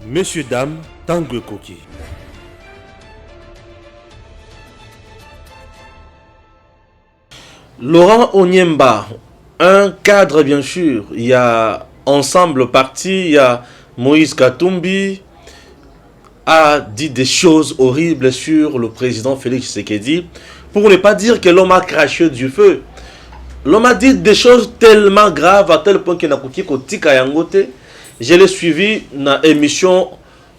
Messieurs, dames, Tanguy Koki. Laurent Onyemba, un cadre bien sûr. Il y a Ensemble Parti, il y a Moïse Katumbi, a dit des choses horribles sur le président Félix Tshisekedi, pour ne pas dire que l'homme a craché du feu. L'homme a dit des choses tellement graves à tel point qu'il n'a pas tika yangote. Je l'ai suivi dans l'émission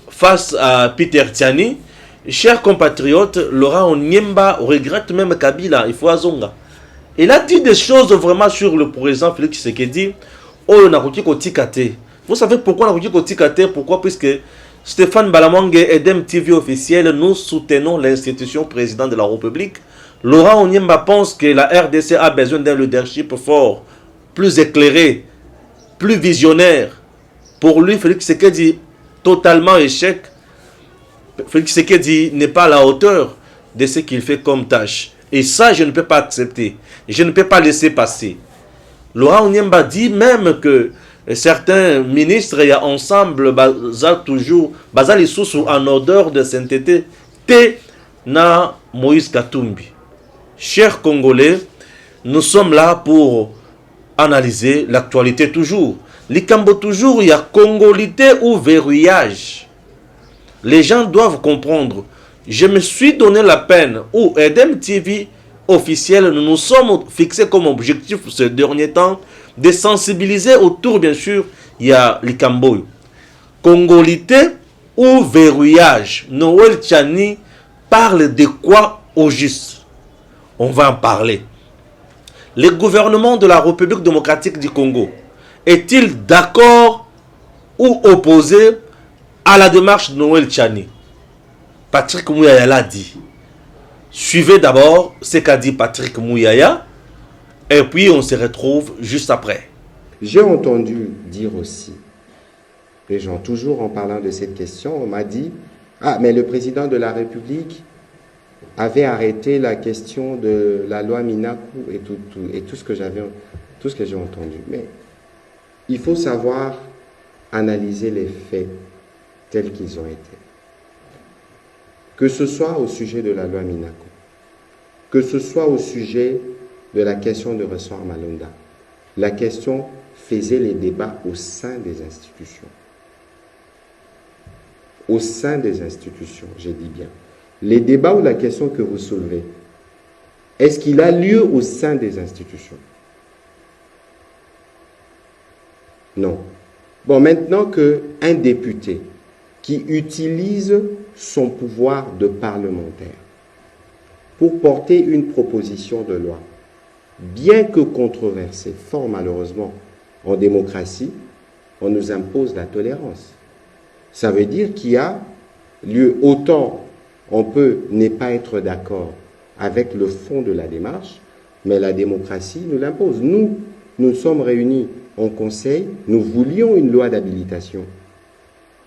face à Peter Tiani. Chers compatriotes, Laurent Onyemba regrette même Kabila, il faut azonga. Il a dit des choses vraiment sur le président Félix Tshisekedi. Oh, vous savez pourquoi on a Pourquoi? Puisque Stéphane Balamongue et Edem TV officiel, nous soutenons l'institution président de la République. Laurent Onyemba pense que la RDC a besoin d'un leadership fort, plus éclairé, plus visionnaire. Pour lui, Félix Tshisekedi, totalement échec. Félix Tshisekedi n'est pas à la hauteur de ce qu'il fait comme tâche. Et ça, je ne peux pas accepter. Je ne peux pas laisser passer. Laurent Onyemba dit même que certains ministres et ensemble basent toujours les sous en odeur de sainteté. T na Moïse Katumbi. Chers Congolais, nous sommes là pour analyser l'actualité toujours. Likambo toujours, il y a congolité ou verrouillage. Les gens doivent comprendre. Je me suis donné la peine, ou Edem TV officiel, nous nous sommes fixés comme objectif ce dernier temps de sensibiliser autour, bien sûr, il y a Likambo. Congolité ou verrouillage. Noël Tchani parle de quoi au juste? On va en parler. Le gouvernement de la République démocratique du Congo est-il d'accord ou opposé à la démarche de Noël Tchani? Patrick Mouyaya l'a dit. Suivez d'abord ce qu'a dit Patrick Mouyaya et puis on se retrouve juste après. J'ai entendu dire aussi, les gens toujours en parlant de cette question, on m'a dit « Ah, mais le président de la République avait arrêté la question de la loi Minakou et tout ce que j'ai entendu. » Mais il faut savoir analyser les faits tels qu'ils ont été. Que ce soit au sujet de la loi Minakou, que ce soit au sujet de la question de ressort Malonda, la question faisait les débats au sein des institutions. Au sein des institutions, j'ai dit bien. Les débats ou la question que vous soulevez, est-ce qu'il a lieu au sein des institutions? Non. Bon, maintenant qu'un député qui utilise son pouvoir de parlementaire pour porter une proposition de loi, bien que controversée, fort malheureusement, en démocratie, on nous impose la tolérance. Ça veut dire qu'il y a lieu, autant on peut ne pas être d'accord avec le fond de la démarche, mais la démocratie nous l'impose. Nous sommes réunis en conseil, nous voulions une loi d'habilitation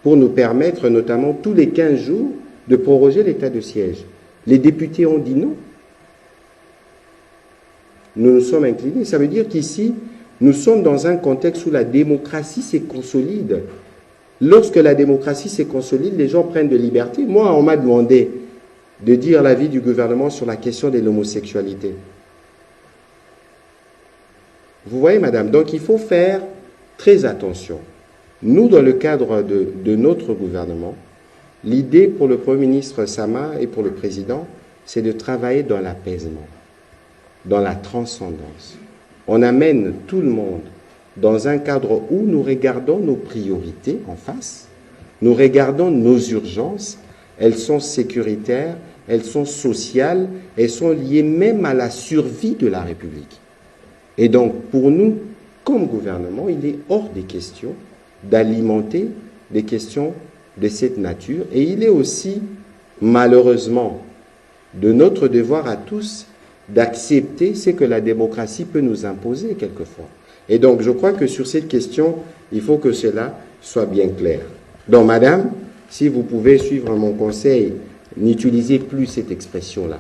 pour nous permettre, notamment tous les 15 jours, de proroger l'état de siège. Les députés ont dit non. Nous nous sommes inclinés. Ça veut dire qu'ici, nous sommes dans un contexte où la démocratie se consolide. Lorsque la démocratie se consolide, les gens prennent de liberté. Moi, on m'a demandé de dire l'avis du gouvernement sur la question de l'homosexualité. Vous voyez, madame, donc il faut faire très attention. Nous, dans le cadre de notre gouvernement, l'idée pour le Premier ministre Sama et pour le Président, c'est de travailler dans l'apaisement, dans la transcendance. On amène tout le monde dans un cadre où nous regardons nos priorités en face, nous regardons nos urgences, elles sont sécuritaires, elles sont sociales, elles sont liées même à la survie de la République. Et donc, pour nous, comme gouvernement, il est hors des questions d'alimenter des questions de cette nature. Et il est aussi, malheureusement, de notre devoir à tous d'accepter ce que la démocratie peut nous imposer quelquefois. Et donc, je crois que sur cette question, il faut que cela soit bien clair. Donc, madame, si vous pouvez suivre mon conseil, n'utilisez plus cette expression-là.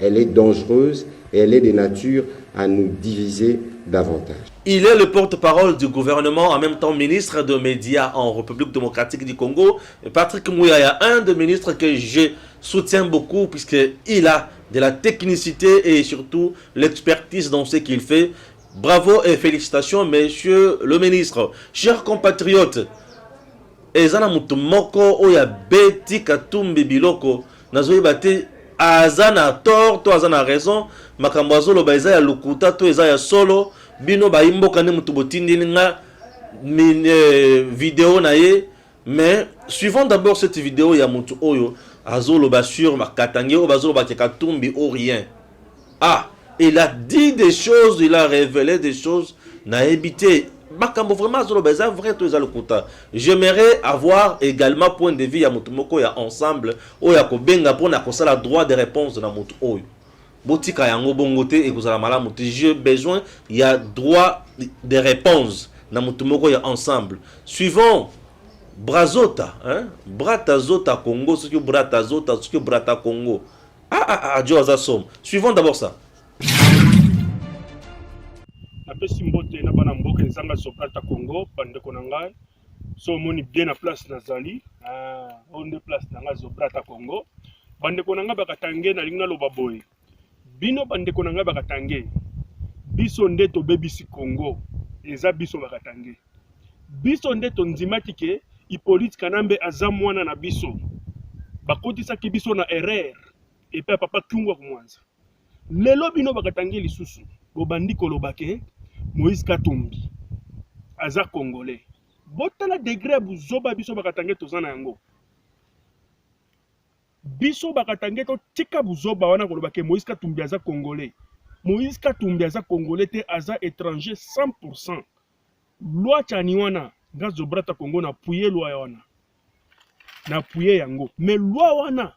Elle est dangereuse et elle est de nature à nous diviser davantage. Il est le porte-parole du gouvernement, en même temps ministre de médias en République démocratique du Congo. Patrick Muyaya, un des ministres que je soutiens beaucoup puisqu'il a de la technicité et surtout l'expertise dans ce qu'il fait. Bravo et félicitations, monsieur le ministre. Chers compatriotes, ezana mutu moko oya beti katumbi biloko nazoyi bate azana tort to azana raison makambo azoloba eza ya lukuta to eza ya solo bino bayimboka ne mutu botindini nga vidéo na ye. Mais suivons d'abord cette vidéo ya mutu oyo azoloba sur makatange o bazoloba ke katumbi ou rien. Ah, il a dit des choses, il a révélé des choses na évité. J'aimerais avoir également point de vue ya mutumoko ya ensemble o ya kobenga pona kosala droit de réponse na mutu oyo botika yango bongote et kozala malamu. J'ai besoin il y a droit de réponse na mutumoko ya ensemble. Suivons Brazota, hein? Bratazota Congo, ce que Bratazota, ce que Brata Congo. Suivons d'abord ça. Napesi mbote na bana mboka nzanga Zobrata Congo bandeko na ngai so moni bien na place nazali onde place na ngai Zobrata Congo bandeko na ngai bakatange na linga loba boy bino bandeko na ngai bakatange biso nde to bebisi Congo eza biso bakatange biso nde to ndimaki ke Hippolyte Kanambe aza mwana na biso bakotisaki biso na erreur epe papa Kungwa kumwanza lelo bino bakatange lisusu bobandi kolobake Moïse Katumbi aza congolais botala degré buzoba biso bakatange tozana yango biso bakatange to tika buzoba wana kolobake Moïse Katumbi aza congolais. Moïse Katumbi aza congolais te aza étranger 100%. Loi chani wana nga Zobrata Congo na puye loi wana na puye yango mais loi wana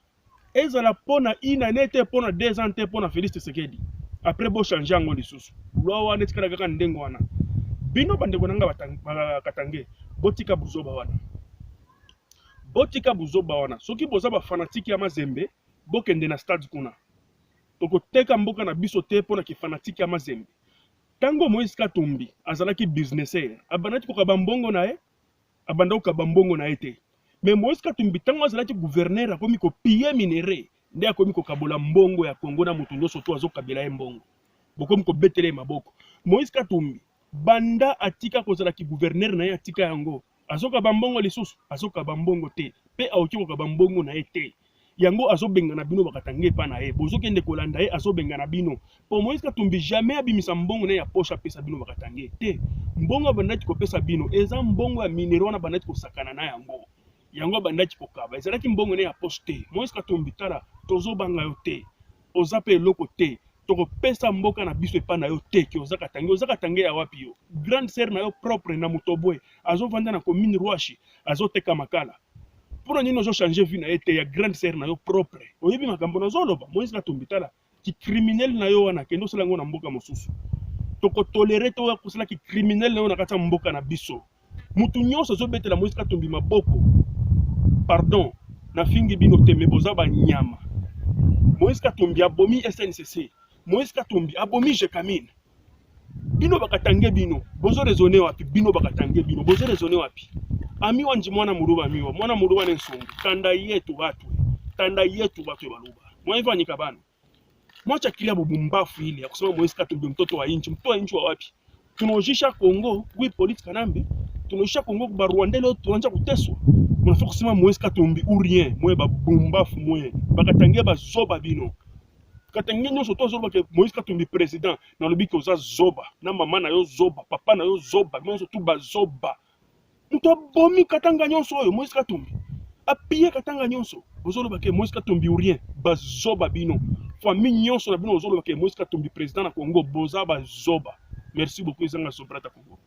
ezala pona inane te pona 2 ans te pona Félix Tshisekedi après bo changer yango lisusu loi wana etikala kaka ndengo wana bino bandeko nanga bakatange botika buzoba wana soki boza ba fanatique ya Mazembe bokende na stade kuna toko teka mboka na biso te pona ki fanatique ya Mazembe. Tango Moïse Katumbi azalaki businessaire abanati ko kabambongo na ye abanda ko kabambongo na ete mais Moïse Katumbi tango azalaki gouverneur akomi ko piller minéré nde akomi ko kabola mbongo ya Congo na mutundo soto azokabela ye mbongo bokomi ko betele maboko. Moïse Katumbi banda atika kozalaki gouverneur na ye atika yango azoka bambongo lisusu azoka bambongo te pe aoki ko kabambongo na ete yango azobenga na bino bakatange pa na ye bozokende kolanda ye azobenga na bino po Moïse Katumbi jamais abimisa mbongo na ya poche pesa bino bakatange te mbongo bandaki ko pesa bino eza mbongo ya minero na bandaki ko sakana na yango bandaki ko kaba ezalaki mbongo na ya poche te. Moïse Katumbi tala tozobanga yo te ozape loko te toko pesa mboka na biso epa na yo te ki ozakatange ya wapi yo grande sœur na yo propre na Mutobwe azovanda na commune Rwashi azoteka makala pour nous changer vie na été ya grande sœur na yo propre oyebi makambo na zoloba Moïse Katumbi tala ki criminel na yo wana kendo sala ngo na mboka mosusu toko tolérer to ko sala ki criminel na yo na kata mboka na biso mutu nyonso zobetela Moïse Katumbi maboko pardon na fingi bino te me boza ba nyama. Moïse Katumbi abomi SNCC Moïse Katumbi abomi Jekamine bino bakatange bino bozo raisonner wapi bino bakatange bino bozo raisonner wapi ami wanji mwana muruba miwa mwana muruba nensongo tanda yetu watu baluba mwa nyika bana mwacha kilia bubumbafu ile ya kusema Moïse Katumbi mtoto wa inchi wa wapi tunaojisha Kongo kui Hippolyte Kanambe tunaojisha Kongo kwa Rwanda leo tunaanza kuteswa mnafaa kusema Moïse Katumbi ou rien mwe babumbafu mwe bakatange bazoba bino katange nyoso to zoba ke Moïse Katumbi président na lobi ko za zoba na mama na yo zoba papa na yo zoba nyoso tu bazoba muto bomi katanga nyonso oyo Moïse Katumbi apiye katanga nyonso bozoloba ke Moïse Katumbi ou rien bazoba bino famille nyonso na bino bozoloba ke Moïse Katumbi président na Congo boza bazoba. Merci beaucoup Zanga Zobrata Congo.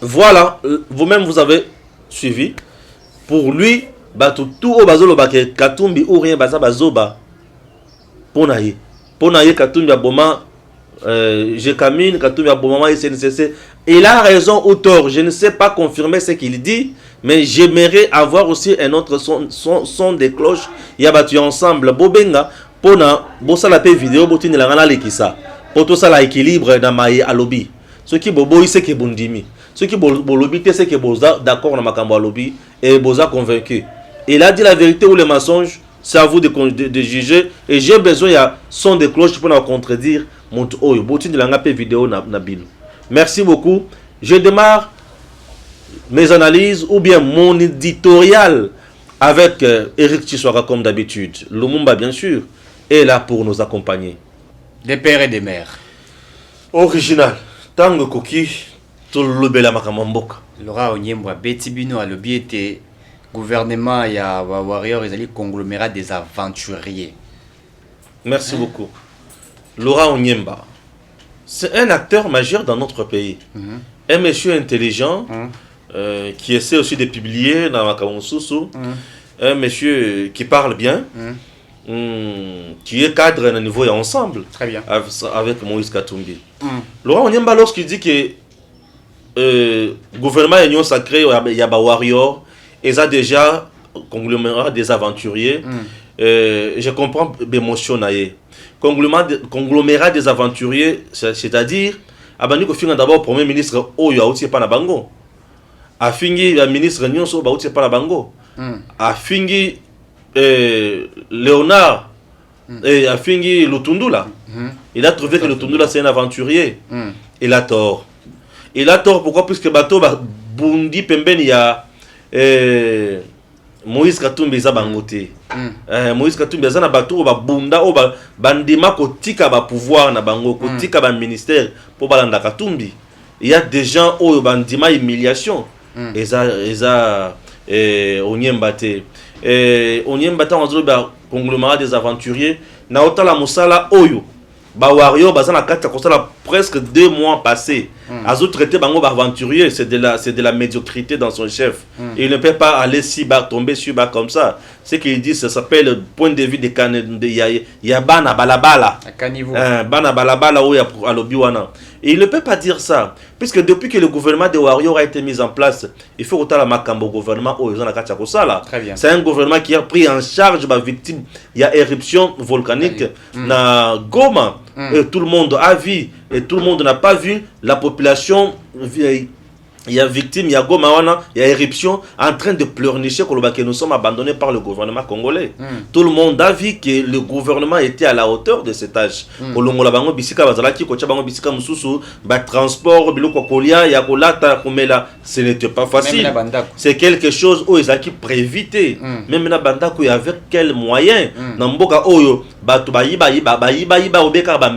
Voilà, vous-même vous avez suivi. Pour lui, tout au bazoloba ke Katumbi ou rien baza bazoba ponaye Katumbi aboma Jekamine Katumbi aboma SNCC. Il a raison ou tort, je ne sais pas confirmer ce qu'il dit, mais j'aimerais avoir aussi un autre son de cloche. Il y a battu ensemble Bobenga pona bosa la paix vidéo botine la ngana lekisa pour tout ça l'équilibre dans ma lobby. Ce qui bobo c'est que bondimi. Ce qui bo lobby c'est que boza d'accord dans makambo lobby et boza convaincu. Il a dit la vérité ou le mensonge, c'est à vous de juger et j'ai besoin il y a son de cloche pour nous contredire mon oyo boti de la vidéo na bilo. Merci beaucoup. Je démarre mes analyses ou bien mon éditorial avec Eric Chiswara comme d'habitude. Lumumba bien sûr est là pour nous accompagner. Des pères et des mères. Original. Tango Koki, tout le bel makamamboka. Laura Onyembwa, Betty Bino a le était gouvernement, il y a Warrior, ils allaient conglomérat des aventuriers. Merci beaucoup. Laura Onyemba, c'est un acteur majeur dans notre pays. Un monsieur intelligent qui essaie aussi de publier dans Makamonsusu. Un monsieur qui parle bien. Qui est cadre à un niveau et ensemble. Très bien. Avec Moïse Katumbi. Laurent Onyemba, lorsqu'il dit que gouvernement et union sacrée, il y a Warrior, ils ont déjà conglomérat des aventuriers. Je comprends l'émotion. Conglomérat des aventuriers, c'est-à-dire, Abani Kofinga d'abord Premier ministre, il y a aussi pas na bango. Afingi, le ministre Nyon, il y a aussi pas na bango. Afingi, Léonard et Afingi Lutundula. Il a trouvé que Lutundula c'est un aventurier. Il a tort. Il a tort pourquoi? Puisque bateau Bundi Pemben il y a Moïse Katumbi za bangote. Moïse Katumbi za na bateau ba bunda o ba bandima ko tika ba pouvoir na bango ko tika ba ministère pour balanda Katumbi. Il y a des gens au bandima humiliation. Eza Onyemba te. Onyemba ta wanzolo ba conglomérat des aventuriers na otala musala oyo ba wario bazana kata kosala presque 2 mois passés. Azo traité bango ba aventurier, c'est de la médiocrité dans son chef. Et il ne peut pas aller si bas, tomber si bas comme ça. Ce qu'il dit, ça s'appelle point de vue de ya bana balabala. Bana balabala ou ya alobiwana. Et il ne peut pas dire ça. Puisque depuis que le gouvernement de Warrior a été mis en place, il faut que la makambo gouvernement ou c'est un gouvernement qui a pris en charge les victimes. Il y a éruption volcanique na Goma. Et tout le monde a vu et tout le monde n'a pas vu la population. Il y a victime, il y a Gomawana, il y a éruption en train de pleurnicher que nous sommes abandonnés par le gouvernement congolais. Tout le monde a vu que le gouvernement était à la hauteur de cet âge. Ce n'était pas facile. C'est quelque chose où ils ont prévu éviter. Même na bandako avec quels moyens? Namboka oyo batu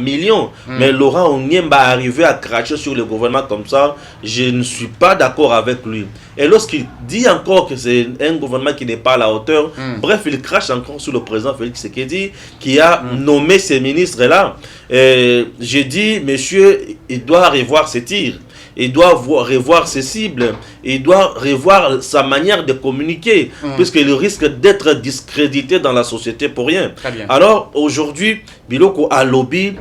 millions. Mais Laurent Onyemba arrivé à cracher sur le gouvernement comme ça, je ne suis pas d'accord avec lui. Et lorsqu'il dit encore que c'est un gouvernement qui n'est pas à la hauteur, bref, il crache encore sur le président Félix Tshisekedi qui a nommé ces ministres-là. J'ai dit, monsieur, il doit revoir ses tirs. Il doit revoir ses cibles, il doit revoir sa manière de communiquer, puisqu'il risque d'être discrédité dans la société pour rien. Alors aujourd'hui, Biloko a lobby,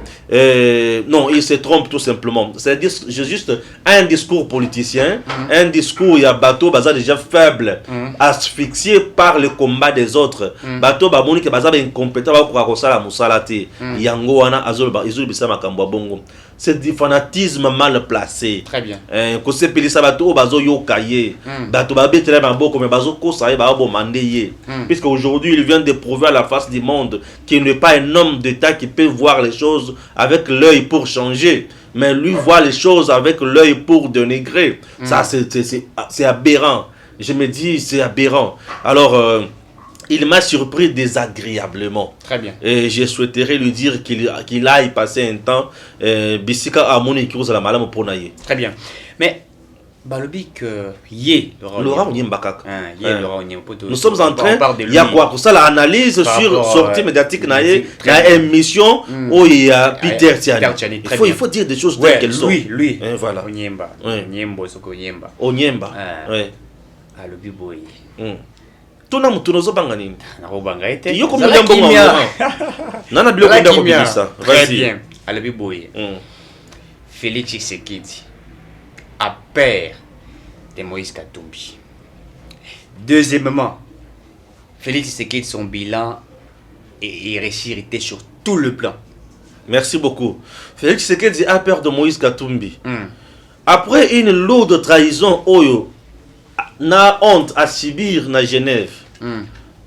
non, il se trompe tout simplement. C'est juste un discours politicien, un discours, il y a Bateau Baza déjà faible, asphyxié par le combat des autres. Bateau Baboni que Baza incompétent, c'est du fanatisme mal placé. Très bien. Puisque aujourd'hui il vient de prouver à la face du monde qu'il n'est pas un homme d'État qui peut voir les choses avec l'œil pour changer, mais lui voit les choses avec l'œil pour dénigrer. Ça c'est aberrant. Je me dis c'est aberrant. Alors il m'a surpris désagréablement. Très bien. Et je souhaiterais lui dire qu'il aille passer un temps. Bissika a mon écrit à la malade pour naïe. Très bien. Mais, balobi que Laurent Onyemba. Nous sommes en train, il y a quoi pour ça, l'analyse sur sortie médiatique naïe, il y a émission où il y a Peter Tiani. Il faut dire des choses telles qu'elles sont. Lui. Voilà. Onyemba. Onyemba. Ouais. Alobi boy. Tuna mutunozo banga nini? Nakobanga ete. Yo comme ndambo ngoma. Nana biloko ndako bisa. Très bien. Alobi boy. Félix Tshisekedi a peur de Moïse Katumbi. Deuxièmement, Félix Tshisekedi son bilan est réussi sur tout le plan. Merci beaucoup. Félix Tshisekedi a peur de Moïse Katumbi. Après une lourde trahison, Oyo na honte à subir na Genève.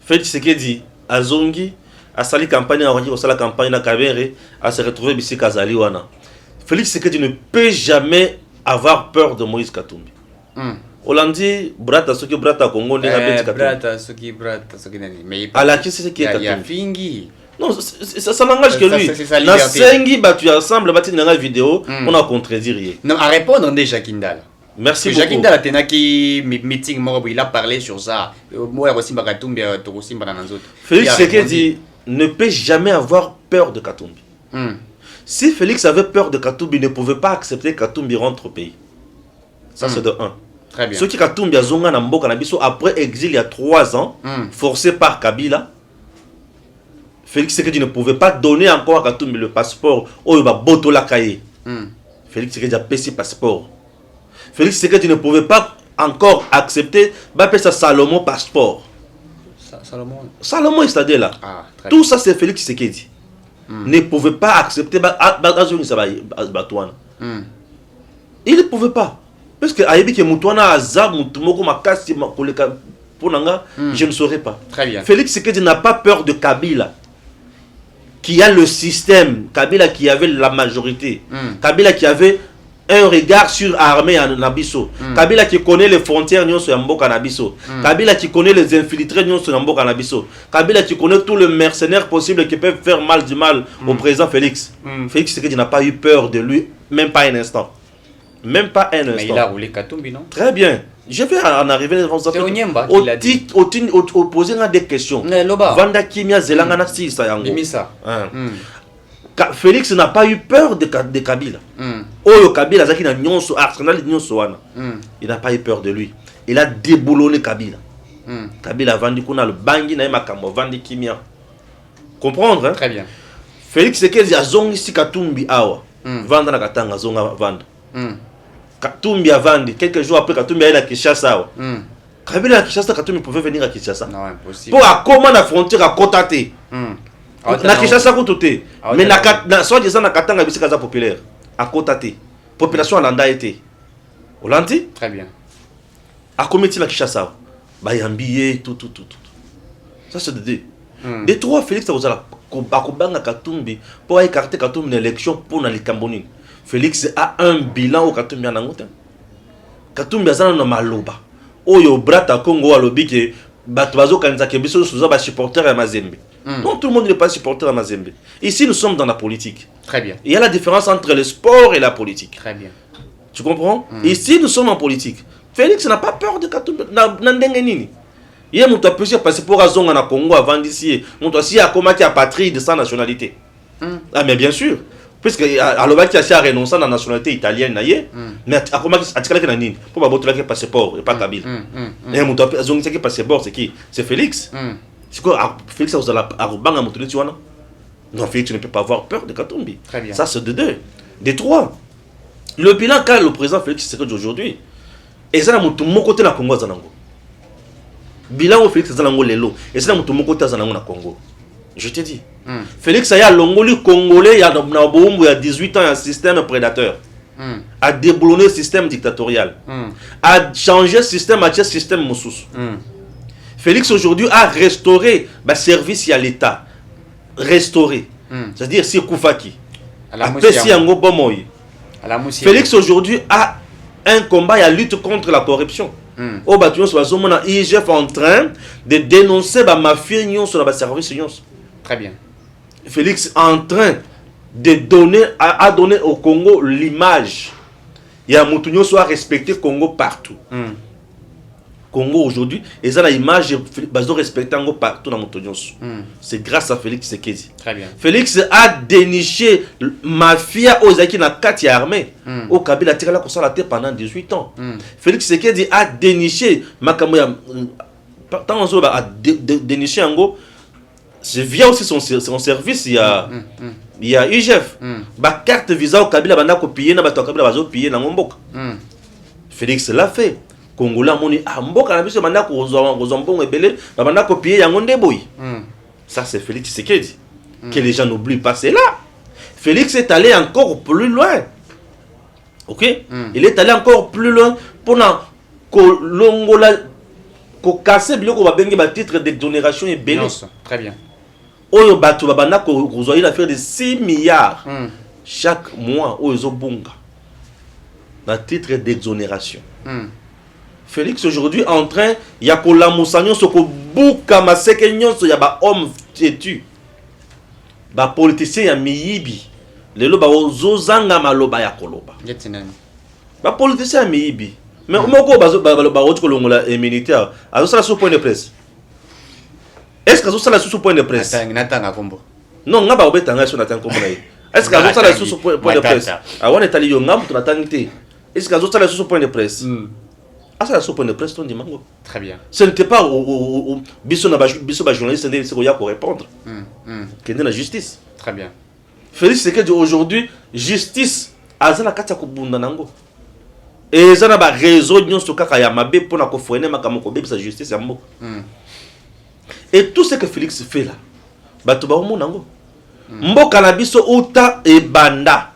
Félix Tshisekedi a zongi, a sali campagne, a la campagne na Kabere, a se retrouver ici Kazali wana. Félix Tshisekedi ne peut jamais avoir peur de Moïse Katumbi. Hollandi, brata soki brata Congo, brata soki nani. Mais alors qui c'est qui est Katumbi? Fingi. Non, ça n'engage que lui. La sengi battu ensemble, battu dans la vidéo, on a contredit rien. Non, à répondre déjà Kindal. Merci beaucoup. Jacques Kindal a tenu meeting, il a parlé sur ça. Moi aussi, Katumbi, aussi, Félix Tshisekedi ne peut jamais avoir peur de Katumbi. Si Félix avait peur de Katumbi, il ne pouvait pas accepter que Katumbi rentre au pays. Ça, c'est de 1. Très bien. Ceux qui Katumbi a zonga na mboka na biso après exil il y a 3 ans, forcé par Kabila, Félix Tshisekedi ne pouvait pas donner encore à Katumbi le passeport. Oh, il va boto la cahier. Félix Tshisekedi a payé passeport. Félix Tshisekedi ne pouvait pas encore accepter sa Salomon passeport. Salomon est c'est-à-dire là. Tout ça c'est Félix Tshisekedi. Ne pouvait pas accepter. Il ne pouvait pas. Parce que Ayebi qui Moutouana Azab, Moutoumoko Makasi, Ponanga, je ne saurais pas. Très bien. Félix Tshisekedi n'a pas peur de Kabila, qui a le système, Kabila qui avait la majorité, Kabila qui avait un regard sur l'armée en Nabiso, Kabila qui connaît les frontières Nyonso Yamboka Nabiso, Kabila qui connaît les infiltrés Nyonso Yamboka Nabiso, Kabila qui connaît tous les mercenaires possibles qui peuvent faire du mal au président Félix. Félix Tshisekedi n'a pas eu peur de lui, même pas un instant. Même pas un instant. Mais il a roulé Katumbi, non? Très bien. Je vais en arriver devant ça. C'est Onyemba qui l'a dit. Poser des questions. Loba. Vanda Kimia Zelangana si ça yango. Mimisa. Félix n'a pas eu peur de Kabila. Oyo Kabila zaki na nyonso Arsenal nyonso wana. Il n'a pas eu peur de lui. Il a déboulonné Kabila. Kabila vandi kuna le bangi na makambo vandi Kimia. Comprendre hein? Très bien. Félix Tshisekedi azongi si Katumbi awa. Vanda na katanga zonga vanda. Katumbi a vendu, quelques jours après Katumbi a eu la Kinshasa. Kabila à Kinshasa, Katumbi pouvait venir à Kinshasa. Non, impossible. Pour à comment la frontière à Kotate. Na Kinshasa Kotate. Mais na soit disant na Katanga Bisikaza populaire. À Kotate. Population à Landa était. Hollandi? Très bien. À comité la Kinshasa. Bayambiye, tout. Ça c'est de deux. Des trois, Félix Tawazala. Bakobanga Katumbi. Pour écarter Katumbi l'élection pour na Likamboni. Félix a un bilan au Katumbi en Angotin. Katumbi a un maloba. Oyo brata Congo a lobby que Batwazo Kanzake Biso Souza supporter à Mazembe. Non, tout le monde n'est pas supporter à Mazembe. Ici, nous sommes dans la politique. Très bien. Il y a la différence entre le sport et la politique. Très bien. Tu comprends? Ici, nous sommes en politique. Félix n'a pas peur de Katumbi. Nandengenini. Il y a mon passeport à Zonga na Congo avant d'ici. Mon aussi a combattu à patrie de sa nationalité. Ah, mais bien sûr. Puisque Alobaki a renoncé à la nationalité italienne, mais à comment est-ce pour pas botter le passeport et pas Kabila. Et mon passeport, c'est qui? C'est Félix. C'est quoi? Félix a Arubanga Moutouné Tuana. Non, Félix, tu ne peux pas avoir peur de Katumbi. Très bien. Ça, c'est de deux. De trois. Le bilan qu'a le président Félix Tshisekedi aujourd'hui, et ça, mon côté la Congo Zanango. Bilan au Félix Zanango Lelo, et ça, mon côté Zanango na Congo. Je te dis. Félix a Longoli Congolais, il y a 18 ans, il y a un système prédateur. A déboulonné le système dictatorial. A changé le système, a changé le système Moussous. Félix aujourd'hui a restauré le service à l'État. Restauré. C'est-à-dire si Koufaki. Félix aujourd'hui a un combat et a lutte contre la corruption. Au bâtiment sur la zone, IGF en train de dénoncer la mafia sur le service. Très bien. Félix est en train de donner, à donner au Congo l'image. Il y a Moutounio soit respecté Congo partout. Congo aujourd'hui, et ça l'image de respecter Congo partout dans Moutounio. C'est grâce à Félix Tshisekedi. Très bien. Félix a déniché mafia aux Aki na kati armée. Au Kabila tiré la console la tête pendant 18 ans. Félix Tshisekedi a déniché Makamoya. Tant on a déniché Ango. C'est via aussi son service, il y a IGF. Ma carte visa au Kabila banda copier na bato Kabila bazo payer na Ngombok. Félix l'a fait. Congolais moni Mboka na biso banda ko zombon ebele banda copier yango ndeboy. Ça c'est Félix Tshisekedi. Que les gens n'oublient pas, c'est là. Félix est allé encore plus loin. Ok? Il est allé encore plus loin pour casser le titre d'exonération et bénéfice. Très bien. Oyo bato babana ko une affaire de 6 milliards chaque mois aux bonga. Un titre d'exonération. Félix aujourd'hui en train il y a la moussanyo soko buka maseke nyonso ya ba homme têtu. Ba politicien ya miyibi. Lelo ba ozozanga maloba ya koloba. Ba politicien ya miyibi. Mais moko ba otiko longola militaire. Azo sala sous point de presse. Est-ce que azo sala sous point de presse? Natanga kombo. Non, nga ba obetanga sur natanga kombo na. Est-ce que azo sala sous point de presse? Awana tali yo ngam tunatangite. Est-ce que azo sala sous point de presse? Ah, ça, la point de presse, on dit mango. Très bien. Ce n'était pas au biso journaliste, c'est qu'il y a pour répondre. Qu'il y a la justice. Très bien. Félix, c'est que aujourd'hui, justice, azana kata kubunda nango. Et ça n'a pas réseau nyon sur kaka ya mabe pour na kofouene makamoko bébé sa justice ya mbo. Et tout ce que Félix fait là, bato ba omo nango. Mbo kanabiso uta e banda.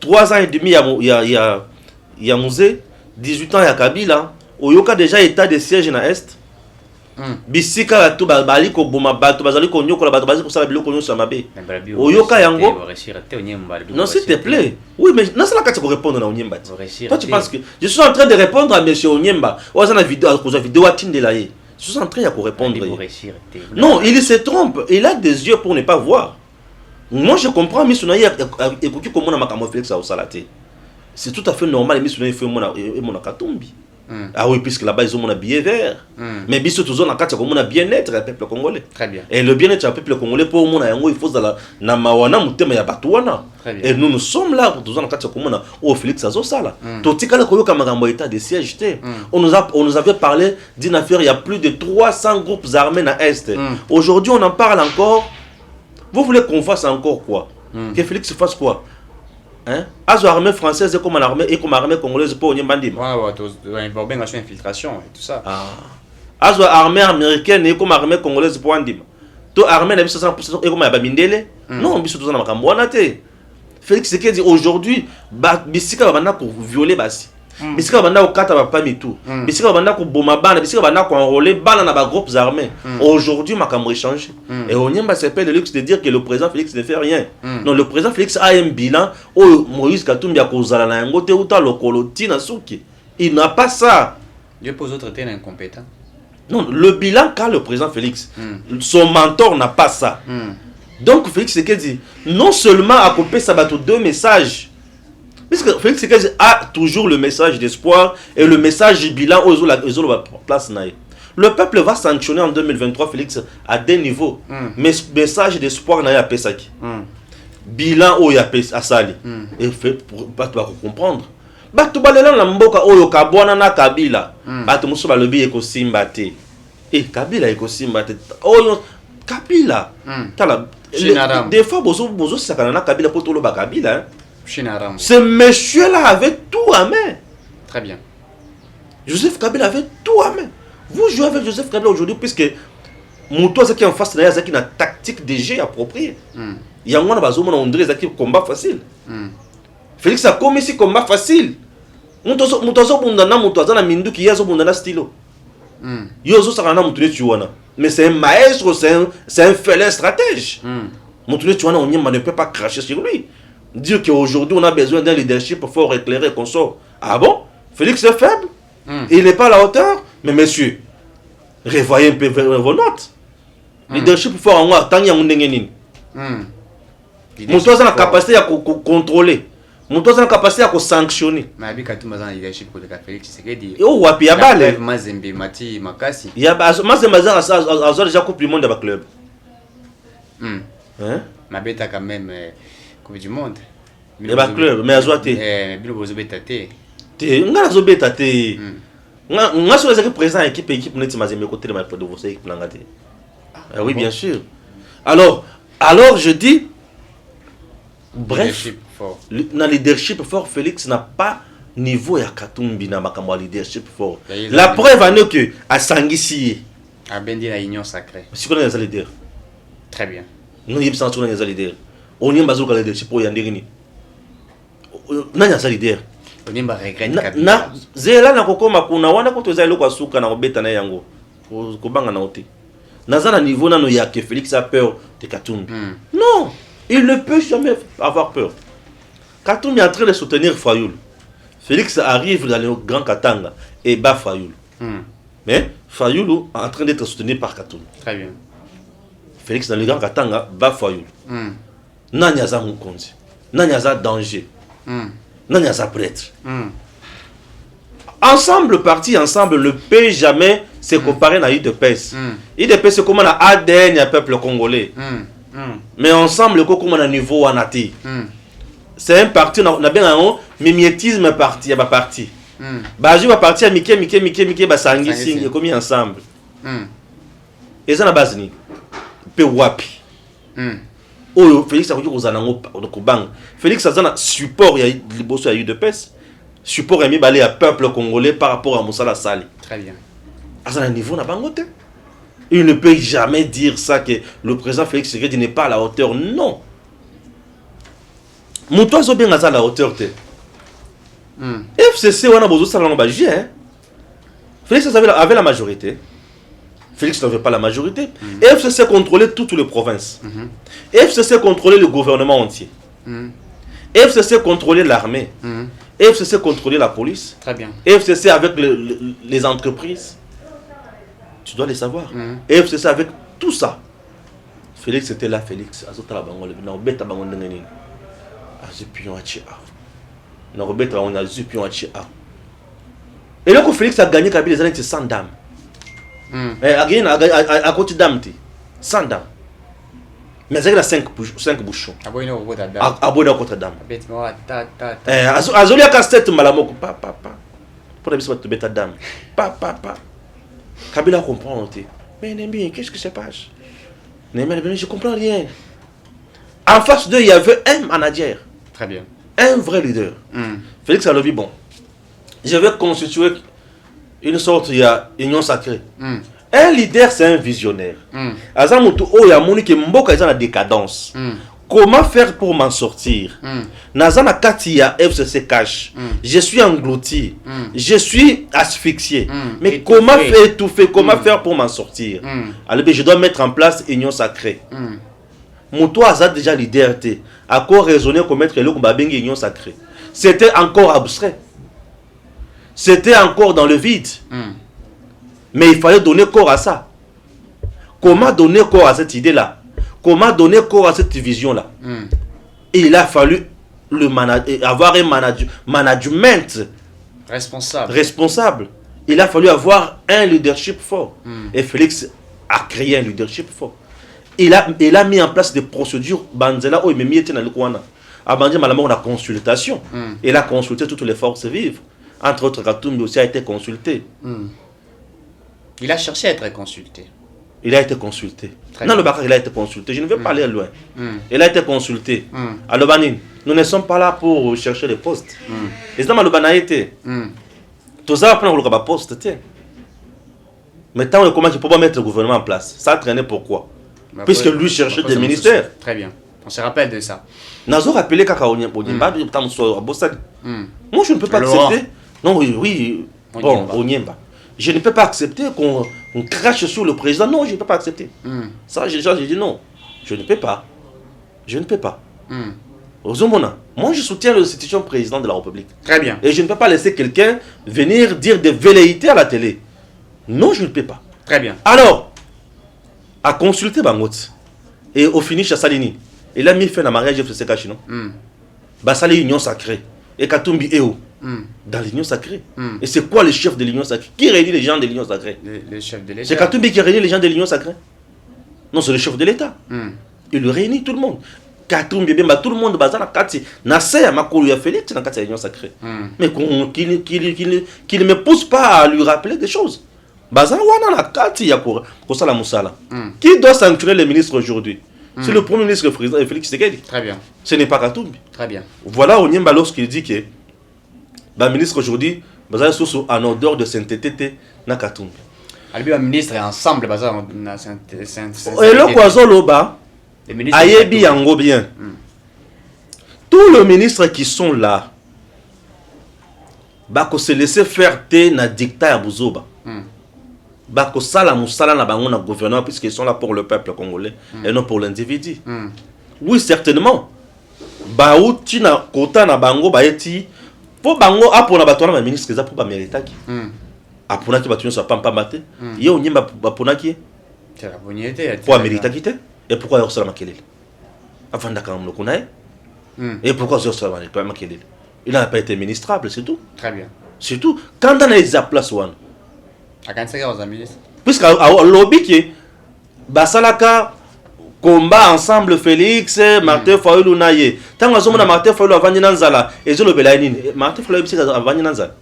3 ans et demi il y a musée. 18 ans ya Kabila oyoka déjà état de siège na est bisika la to bali ko boma bato bazali ko nyokola bato bazali ko sala biloko nyoso mabe oyoka yango non s'il te plaît oui mais non c'est la carte pour répondre na Onyemba toi tu penses que je suis en train de répondre à monsieur Onyemba oza na vidéo atindela ye je suis en train de répondre non il se trompe il a des yeux pour ne pas voir moi je comprends mais sonaye ekoki komona makambo Félix au salate. C'est tout à fait normal, mais si on fait mon Katumbi. Ah oui, puisque là-bas ils ont mon billet vert. Mais biso toujours na kati comme on a bien-être le peuple congolais. Très bien. Et le bien-être du peuple congolais pour mon yango il faut dans na mawana mutema ya batuana. Et nous sommes là pour toujours na kati comme on a au Félix Azosala. Totikala koyoka makambo état de siège. On nous avait parlé d'une affaire, il y a plus de 300 groupes armés na est. Aujourd'hui, on en parle encore. Vous voulez qu'on fasse encore quoi? Que Félix fasse quoi? Hein? Azo armée française comme l'armée et comme armée congolaise pour Onyembandim. Ouais, bien infiltration et tout ça. Azo armée américaine et comme armée congolaise pour Andim. To armée na biso 100% et comme Babindele. Non, biso tous na makambo wana te. Félix Tshisekedi aujourd'hui bisika bana ko violer basi. Bisika bana ko kata ba pami tout. Bisika bana ko boma bana, bisika bana ko enrôler bana na ba groupes armés. Aujourd'hui makambo échange. Et Onyemba s'appelle le luxe de dire que le président Félix ne fait rien. Non, le président Félix a un bilan où Moïse Katumbi a kozala na yango te uta lokolo tina suki. Il n'a pas ça. Dieu pose autre terrain incompétent. Non, le bilan qu'a le président Félix, son mentor n'a pas ça. Donc Félix Tshisekedi non seulement a coupé ça bateau deux messages. Parce que Félix Tshisekedi a toujours le message d'espoir et le message du bilan aux place naïe. Le peuple va sanctionner en 2023 Félix à des niveaux. Mais message d'espoir naïe à Pesaki. Bilan au ya Asali. Et fait pour pas comprendre. Bato balela na mboka oyo kabwana na Kabila. Bato muso balobi ekosimba te. Kabila ekosimba te. Oyo Kabila. Tala des fois bozo sakana na Kabila pour tout le Kabila. Ce monsieur-là avait tout à main. Très bien. Joseph Kabila avait tout à main. Vous jouez avec Joseph Kabila aujourd'hui puisque Mouto Zaki en face de Zaki une tactique de jeu appropriée. Il y a un on dirait Zaki combat facile. Félix a commis ici combat facile. Moutozo bundana Moutozo na mindu qui yazo bundana stylo. Yozo sakana Moutoune Tuwana. Mais c'est un maestro, c'est un félin stratège. Moutoune Tuwana on ne peut pas cracher sur lui. Dire qu'aujourd'hui on a besoin d'un leadership fort éclairé qu'on sort. Ah bon? Félix est faible? Il n'est pas à la hauteur? Mais monsieur, revoyez un peu vos notes. Leadership fort en moi, tant qu'il y a un nengenin. Mon toit a la capacité à contrôler. Mon toit a la capacité à sanctionner. Mais avec tout le leadership pour le Félix Tshisekedi. Oh, wapi ya bale. Mazembe, Mati, Makasi. Il y a Mazembe a déjà coupe du monde avec le club. Hein? Ma bête a quand même Coupe du Monde. Il y a club, mais à Zoate. Bilo Bozobeta te. Nga Zobeta te. Nga sur les présents équipe net Mazembe côté de ma de vos équipe langate. Oui, bien sûr. Alors je dis bref, le leadership fort Félix n'a pas niveau ya Katumbi na makambo leadership fort. La preuve en est que à Sangisi a bendi la union sacrée. Si on est les leaders. Très bien. Nous y sommes les leaders. Onyemba azoka leadership pour yandirini. Nanya sa leader. Onyemba regrette Na Kabila. zela na kokoma kuna wana ko toza eloko asuka na obeta na yango. Ko banga na ote. Naza na niveau nano ya que Félix a peur de Katumbi. Non, il ne peut jamais avoir peur. Katumbi est en train de soutenir Fayoul. Félix arrive dans le Grand Katanga et bat Fayoul. Mais Fayoul est en train d'être soutenu par Katumbi. Très bien. Félix dans le Grand Katanga bat Fayoul. Nanyaza Mukonzi. Nanyaza danger. Nanyaza prêtre. Ensemble, parti ensemble, ne peut jamais se comparer à UDPS. UDPS, c'est comme un ADN du peuple congolais. Mais ensemble, comme un niveau anati. C'est un parti, on a bien un mimétisme parti, il y a pas parti. Baji va partir à Miké, Basangi, Sing, et comme ensemble. Et ça, la base, ni. Peu wapi. Oh, Félix a dit que Zanango, Félix a un support, il y a des bosses à UDPS. Support est mis à peuple congolais par rapport à Moussala Sali. Très bien. À ce niveau, n'a pas ngoté. Il ne peut jamais dire ça que le président Félix Tshisekedi n'est pas à la hauteur. Non. Moutois sont bien à la hauteur. FCC, on a besoin de ça. Félix avait la majorité. Félix n'avait pas la majorité. FCC contrôlait toutes les provinces. FCC contrôlait le gouvernement entier. FCC contrôlait l'armée. FCC contrôlait la police. Très bien. FCC avec les entreprises. Tu dois les savoir. FCC avec tout ça. Félix était là, Félix. Et là, quand Félix a gagné Kabila, les années, c'est 100 dames. À côté d'âme, 100 dames. Mais il y a 5 bouchons. Abonné contre dame. Azoli a casse-tête malamoko. Papa. Pour la mise de bêta dame. Papa. Kabila comprend. Mais Némi, qu'est-ce que se passe? Némi, je comprends rien. En face d'eux, il y avait un manager. Très bien. Un vrai leader. Félix a dit bon, je vais constituer une sorte d'union sacrée. Un leader, c'est un visionnaire. Azamutu oya monique mboka est en décadence. Comment faire pour m'en sortir? Nazana Katia FCC cash. Je suis englouti. Je suis asphyxié. Mais comment faire étouffer? Comment faire pour m'en sortir? Alors, je dois mettre en place union sacrée. Moutou a déjà leader. À quoi raisonner pour mettre le Kumbabengi union sacrée? C'était encore abstrait. C'était encore dans le vide. Mais il fallait donner corps à ça. Comment donner corps à cette idée-là? Comment donner corps à cette vision-là? Et il a fallu avoir un management responsable. Il a fallu avoir un leadership fort. Et Félix a créé un leadership fort. Il a mis en place des procédures. Banzela, il m'a mis dans le coin. Abandé Malamon, la consultation. Il a consulté toutes les forces vives. Entre autres, Katumbi aussi a été consulté. Il a cherché à être consulté. Il a été consulté. Non, le Bakar, il a été consulté. Je ne vais pas aller loin. Il a été consulté. À Lobanine, nous ne sommes pas là pour chercher les postes. Et dans Lobanine a été. Tout ça, après, on va poste. Mais tant comment il ne peut pas mettre le gouvernement en place. Ça a traîné pourquoi? Puisque lui cherchait des ministères. Très bien. On se rappelle de ça. Nazo rappelé Kaka Onyemba, moi je ne peux pas accepter. Non, oui. Bon, Onyemba. Je ne peux pas accepter qu'on crache sur le président. Non, je ne peux pas accepter. Ça, j'ai dit non. Je ne peux pas. Moi, je soutiens l'institution président de la République. Très bien. Et je ne peux pas laisser quelqu'un venir dire des velléités à la télé. Non, je ne peux pas. Très bien. Alors, à consulter Bangot. Et au finish, à Salini. Il a mis fin à mariage FCC Kachino. Basali union sacrée. Et Katumbi Eo. Dans l'union sacrée. Et c'est quoi le chef de l'union sacrée? Qui réunit les gens de l'union sacrée? Le chef de l'État. C'est Katumbi qui réunit les gens de l'union sacrée? Non, c'est le chef de l'État. Il réunit tout le monde. Katumbi, tout le monde, Bazana Kati, Nasser, Makolo, ya Félix, dans l'union sacrée. Mais qu'il ne me pousse pas à lui rappeler des choses. Bazana Wana na Kati, Yakura, Kosala Moussala. Qui doit sanctionner les ministres aujourd'hui? C'est le premier ministre Félix Tshisekedi. Très bien. Ce n'est pas Katumbi. Très bien. Voilà Onyemba lorsqu'il dit que le ministre aujourd'hui, en odeur de sainteté, na Katumbi. Le ministre est ensemble, et le Kwazoloba, Ayebi Yango bien. tous les ministres qui sont là, bako se laisser faire na dictat à Bouzoba. Bako sala musala na bango na gouvernement puisqu'ils sont là pour le peuple congolais et non pour l'individu. Oui, certainement. Baouti na kota na bango baeti po bango apona batona ba ministre za po ba méritaki. Apona ki batuna so pampa mate. Ye onyemba bapona ki. C'est la bonité. Pour méritaki te. Et pourquoi il resala makelele? Avanda quand le connaît. Et pourquoi il resala makelele? Il n'a pas été ministrable, c'est tout. Très bien. C'est tout. Quand on a des place one. À quand c'est aux ministres? Puisque au lobby qui basalaka combat ensemble Félix, Martin Fayoulou naye. Tant que on a Martin Fayoulou avant Nanzala et je le belanine. Martin Fayoulou c'est avant Nanzala.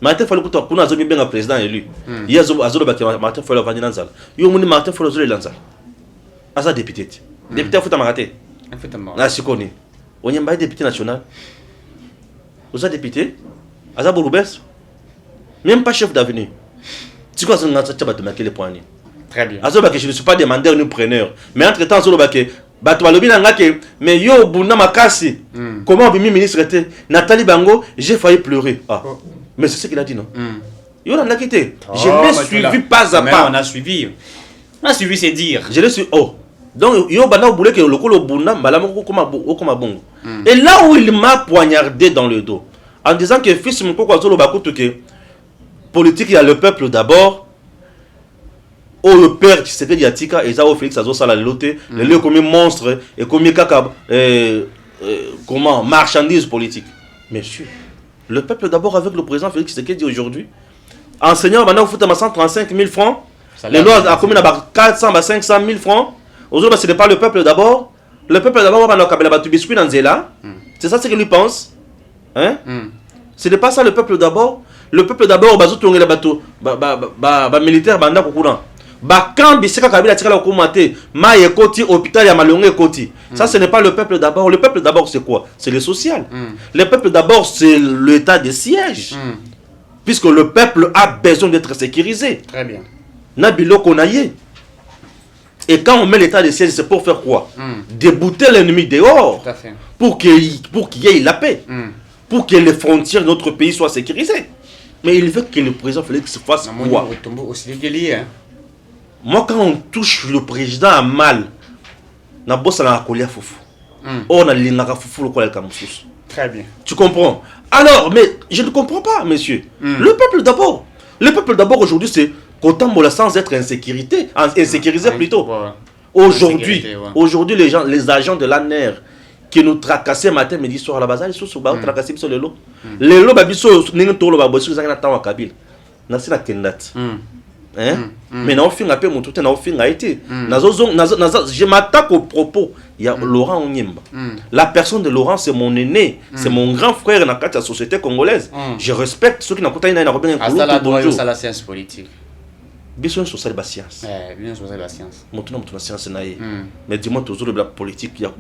Martin Fayoulou kuto kuna zo bien président élu. Il y a zo baki Martin Fayoulou avant Nanzala. Yo muni Martin Fayoulou zo le Nanzala. Asa député. Député futa maraté. Futa maraté. Na sikoni. Onyamba député national. Vous êtes député, Asa Bouloubès, même pas chef d'avenue. C'est quoi ça de marquer les poignées? Très bien. Je ne suis pas demandeur ni preneur. Mais entre-temps, mais yo buna makasi. Comment le ministre était Nathalie Bango, j'ai failli pleurer. Ah. Mais c'est ce qu'il a dit, non? Yo l'a quitté. Je l'ai suivi pas à pas. On a suivi. On a suivi ses dires. Je l'ai suivi. Oh. Donc, yo bana voulait que le colo buna malamo comme bon. Et là où il m'a poignardé dans le dos, en disant que fils mon coco azolo bakutu que politique il y a le peuple d'abord. Oh le père qui s'était dit Atika et ça au Félix azo sala loté, le lieu comme monstre et comme kaka comment marchandise politique. Monsieur, le peuple d'abord avec le président Félix Tshisekedi aujourd'hui. Enseignant maintenant fout à 135 000 francs. Les lois a commis à 400 à 500 000 francs. Aujourd'hui, ce n'est pas le peuple d'abord. Le peuple d'abord va nous battu biscuit dans Zela. C'est ça ce qu'il lui pense. Hein? Ce n'est pas ça le peuple d'abord. Le peuple d'abord, bazo tourner le bateau, militaire banda kokuran. Ba quand biseka kabila tika la komate, ma yekoti hôpital ya malonge koti. Ça ce n'est pas le peuple d'abord. Le peuple d'abord c'est quoi? C'est le social. Le peuple d'abord c'est l'état de siège. Puisque le peuple a besoin d'être sécurisé. Très bien. Nabilo konaye. Et quand on met l'état de siège, c'est pour faire quoi? Débouter l'ennemi dehors. Tout à fait. Pour qu'il y ait la paix. Pour que les frontières de notre pays soient sécurisées. Mais il veut que le président Félix fasse quoi? Moi, quand on touche le président à mal, na bossa na kolia foufou. On a l'ingaka foufou le kolia kamoussous. Très bien. Tu comprends? Alors, mais je ne comprends pas, monsieur. Le peuple d'abord. Le peuple d'abord aujourd'hui, c'est Kotambola sans être insécurité, insécurisé plutôt. Aujourd'hui, les agents de l'ANER qui nous tracassaient matin, midi, soir à la base, ils sont tracasser sur le lot. Les lots, ils sont tolo ba bosu zanga tawa kabila. Na sina kendat. Mais na ofinga pe mutu te na ofinga été. Je m'attaque au propos. Il y a Laurent Onyemba. La personne de Laurent, c'est mon aîné, c'est mon grand frère dans la société congolaise. Je respecte ceux qui n'ont pas été Robin. C'est la science politique. Bien sûr, c'est la science. Bien sûr, c'est la science. Maintenant, la science naïe. Mais dis-moi toujours la politique il y a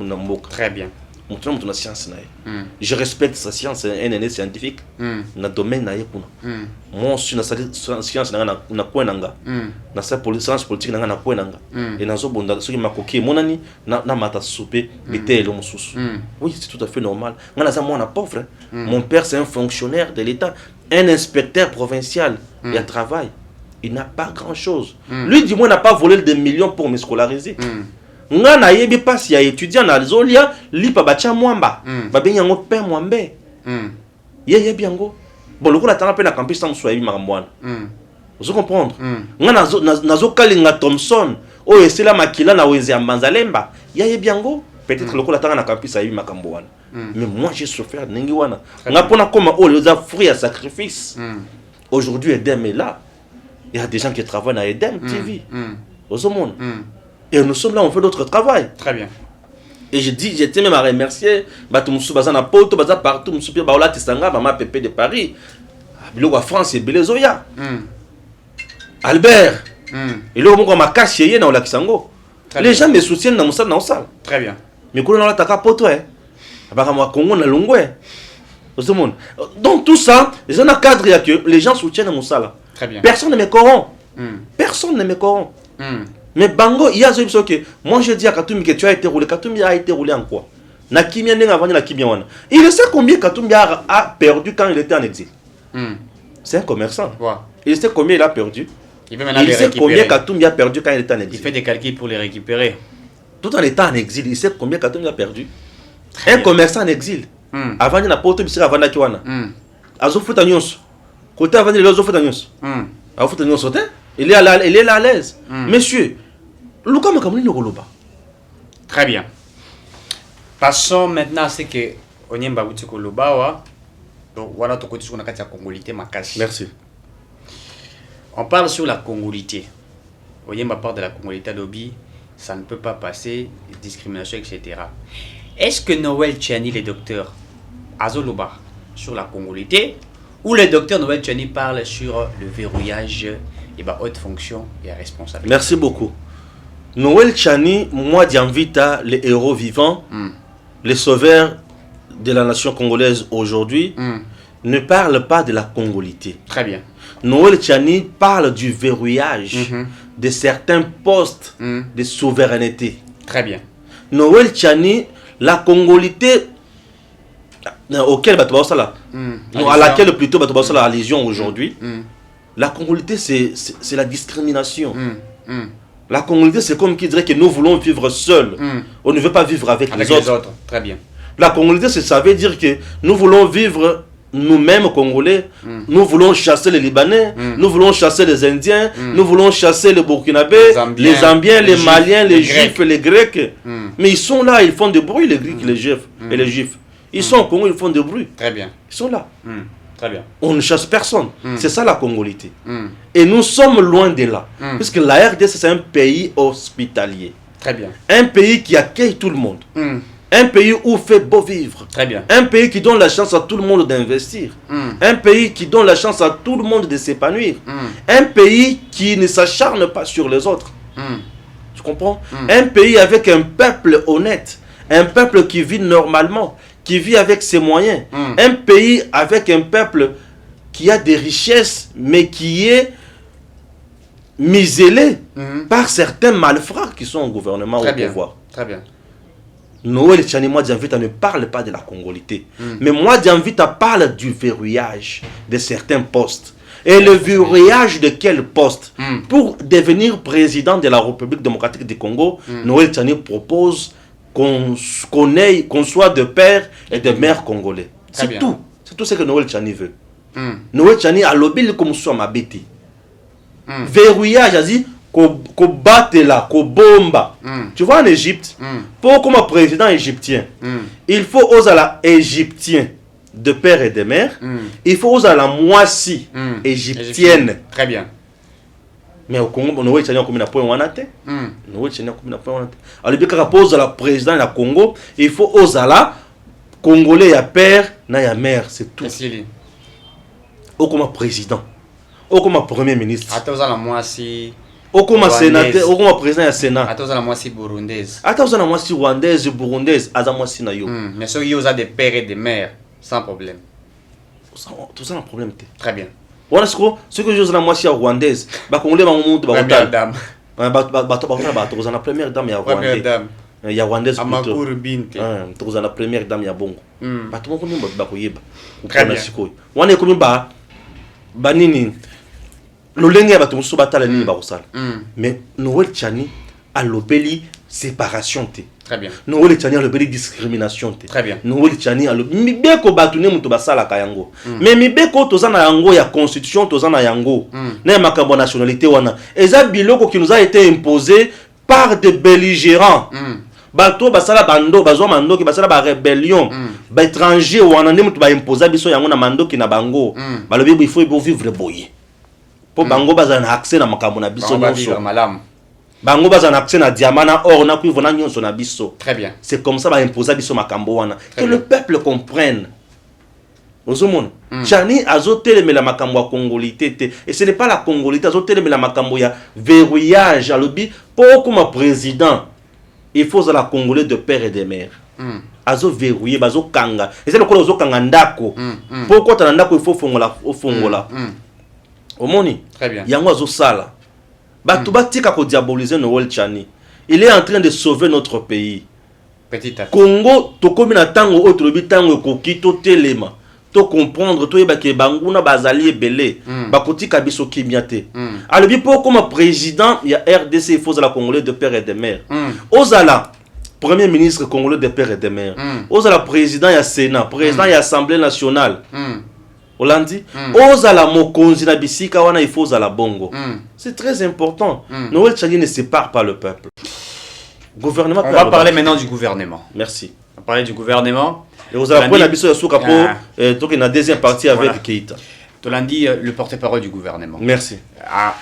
très bien. Maintenant, la science naïe. Je respecte sa science, un aîné scientifique. Dans le domaine naïe. Moi, je suis dans la science na kwenanga. Na sa science politique na kwenanga. Et dans ce bonda, ce qui m'a coqué, mon ami, na mata soupé, bité l'homme sous. Oui, c'est tout à fait normal. Moi, on a pauvre. Mon père, c'est un fonctionnaire de l'État, un inspecteur provincial. Il a travail. Il n'a pas grand-chose. Lui, du moins, n'a pas volé des millions pour me scolariser. Nga na yebi pas si y a étudiant na zolia li pa bacha mwamba. Ba ben yango pe mwambe. Ye biango. Bon, le coup la tanga pe na campus sans soyebi makamwana. Vous comprendre? Nga na zo kalinga Thompson. O esela makila na weze ambanzalemba. Ye biango. Peut-être le coup la tanga na campus sayebi makamwana. Mais moi j'ai souffert ningi wana. Nga pona comme oh les a fruits à sacrifice. Aujourd'hui Edem est là. Il y a des gens qui travaillent à Edem TV. Au monde. Et nous sommes là, on fait notre travail. Très bien. Et je dis, j'étais même à remercier Batumoussou Bazana Poto, Baza partout, Moussoupi Baola Tissanga, Mama Pépé de Paris. Biloko à France et Belezoya. Albert. Et là, on m'a caché dans la Kisango. Les gens me soutiennent dans mon salle. Très bien. Mais quand on a taka poto, Congo na longwe. Donc tout ça, les gens cadre que les gens soutiennent mon salle. Très bien. Personne ne me corrompt. Personne ne me corrompt. Mais Bango, il y a ce que moi je dis à Katumi que tu as été roulé. Katumi a été roulé en quoi? Na kimia ndenge avant la kimia wana. Il sait combien Katumbi a perdu quand il était en exil. C'est un commerçant. Ouais. Il sait combien il a perdu. Il peut maintenant Il les sait récupérer. combien Katumbi a perdu quand il était en Il exil. fait des calculs pour les récupérer. Tout en étant en exil, il sait combien Katumbi a perdu. Très Un bien. commerçant en exil. Avant il n'a pas auto bisira avant la kiwana. Azo futa nyonso. Côté avant il azo futa nyonso. Azo futa nyonso te. Il est là à l'aise. Monsieur, Luka makamuni ngoloba. Très bien. Passons maintenant à ce que Onyemba Butiko Lobawa. Donc voilà ton côté sur la congolité makashi. Merci. On parle sur la congolité. Onyemba parle de la congolité d'Obi. Ça ne peut pas passer, discrimination, etc. Est-ce que Noël Tchani, les docteurs, Azoloba, sur la congolité, ou le docteur Noël Tchani parle sur le verrouillage et haute fonction et responsabilité? Merci beaucoup. Noël Tchani, moi Dianvita, les héros vivants, les sauveurs de la nation congolaise aujourd'hui, ne parlent pas de la congolité. Très bien. Noël Tchani parle du verrouillage de certains postes de souveraineté. Très bien. Noël Tchani, la congolité auquel à laquelle plutôt la allusion aujourd'hui, la congolité c'est la discrimination. La congolité c'est comme qui dirait que nous voulons vivre seuls. On ne veut pas vivre avec les autres. Très bien. La congolité ça veut dire que nous voulons vivre nous-mêmes Congolais, nous voulons chasser les Libanais, nous voulons chasser les Indiens, nous voulons chasser les Burkinabés, les Zambiens, les Maliens, les Juifs, les Grecs. Mais ils sont là, ils font du bruit, les Grecs, les Juifs et les Juifs. Ils sont au Congo, ils font du bruit. Très bien. Ils sont là. Très bien. On ne chasse personne. C'est ça la congolité. Et nous sommes loin de là. Puisque la RDC, c'est un pays hospitalier. Très bien. Un pays qui accueille tout le monde. Un pays où fait beau vivre. Très bien. Un pays qui donne la chance à tout le monde d'investir. Un pays qui donne la chance à tout le monde de s'épanouir. Un pays qui ne s'acharne pas sur les autres. Tu comprends? Un pays avec un peuple honnête. Un peuple qui vit normalement. Qui vit avec ses moyens. Un pays avec un peuple qui a des richesses, mais qui est muselé par certains malfrats qui sont au gouvernement, au pouvoir. Très bien. Noël Tchani, moi Dianvita ne parle pas de la congolité. Mais moi Dianvita parle du verrouillage de certains postes. Et le verrouillage de quel poste? Pour devenir président de la République démocratique du Congo, Noël Tchani propose qu'on soit de père et de mère congolais. C'est tout. C'est tout ce que Noël Tchani veut. Noël Tchani a lobby comme soit ma bête. Verrouillage, a dit qu'on batte là, qu'on bomba. Tu vois en Égypte, pour comme président égyptien, il faut oser la égyptien de père et de mère, il faut oser la moitié égyptienne. Très bien. Mais au Congo, Noël Tchani a comme un point wanate. Noël Tchani a comme un point wanate. Alors, il pose la président de la Congo, il faut oser la congolais à père, na mère, c'est tout. Au comme président, au comme premier ministre. Attends la moitié. Au comme sénateur, au comme président du Sénat. Attends la moitié burundaise. Attends la moitié rwandaise, burundaise, à la moitié nayo. Mais ceux qui ont des pères et des mères, sans problème. Tout ça, un problème. Très bien. Voilà ce que je la moitié rwandaise. Bah congolais, bah on monte, bah première dame. Bah la première dame, il y a rwandaise. Première dame. Il y a rwandaise plutôt. Amakuru Binte. Bah la première dame, il y a bongo. Bah tout le monde connaît bah koyeba. Très bien. On est comme bah nini. Lolenge ba tumuso batala nini ba kosala. Mais Noël Tchani a lobeli séparation te. Très bien. Noël Tchani a lobeli discrimination te. Très bien. Noël Tchani a lobeli mibeko batune muto basala kayango. Mais mibeko tozana yango ya constitution tozana yango. Na makambo nationalité wana. Eza biloko qui nous a été imposé par des belligérants. Bato basala bando bazwa mando ki basala ba rébellion. Ba étranger wana ne muto ba imposer biso yango na mando ki na bango. Balobi il faut vivre boye. Pour bango bazana accès na makambo na biso nyonso. Bango bazana accès na diamant na or na kuivona nyonso na biso. Très bien. C'est comme ça ba imposer biso makambo wana. Que le peuple comprenne. Ozomon. Tchani azotelemela makambo ya congolité te. Et ce n'est pas la congolité azotelemela makambo ya verrouillage alobi pour comme président. Il faut la congolais de père et de mère. Azo verrouiller bazo kanga. Et c'est le ko ozo kanga ndako. Pourquoi ta ndako il faut fongola. Omoni. Très bien. Yango azo sala. Batu batika ko diaboliser Noël Tchani. Il est en train de sauver notre pays. Petit à petit. Congo tokomi na tango o tolobi tango koki to telema to comprendre to yeba ke banguna bazali ebele bakotika biso kimiate alobi po comme président ya RDC il faut la congolais de père et de mère ozala premier ministre congolais de père et de mère ozala président ya Sénat président ya Assemblée nationale Olandi ozala mokonzi na bisika wana il faut la bongo c'est très important Noël Tchani ne sépare pas le peuple. Gouvernement. On va parler maintenant du gouvernement. Merci. On va parler du gouvernement. Et vous avez la biso yasuka pour la deuxième partie avec voilà. Keïta. Tolandi, le porte-parole du gouvernement. Merci.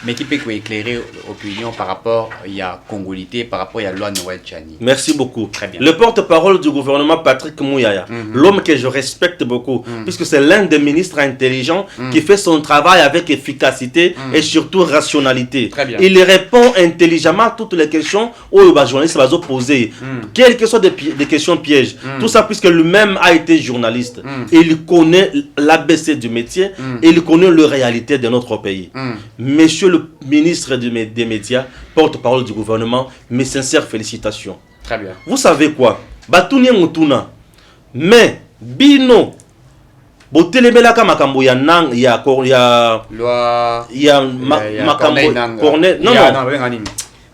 Mais qui peut éclairer l'opinion par rapport il y a congolité, par rapport il y a loi Noël Tchani. Merci beaucoup. Très bien. Le porte-parole du gouvernement, Patrick Mouyaya, l'homme que je respecte beaucoup, puisque c'est l'un des ministres intelligents qui fait son travail avec efficacité et surtout rationalité. Très bien. Il répond intelligemment à toutes les questions aux journalistes vont poser, quelles que soient des questions pièges. Tout ça puisque lui-même a été journaliste. Il connaît l'ABC du métier et il connaît la réalité de notre pays. Monsieur le ministre des médias, porte-parole du gouvernement, mes sincères félicitations. Très bien. Vous savez quoi? Batounia Mutuna. Mais, Bino, Botelebelaka Makambo, ya Nang, ya loi. Ya Makambo. Corneille. Non, non.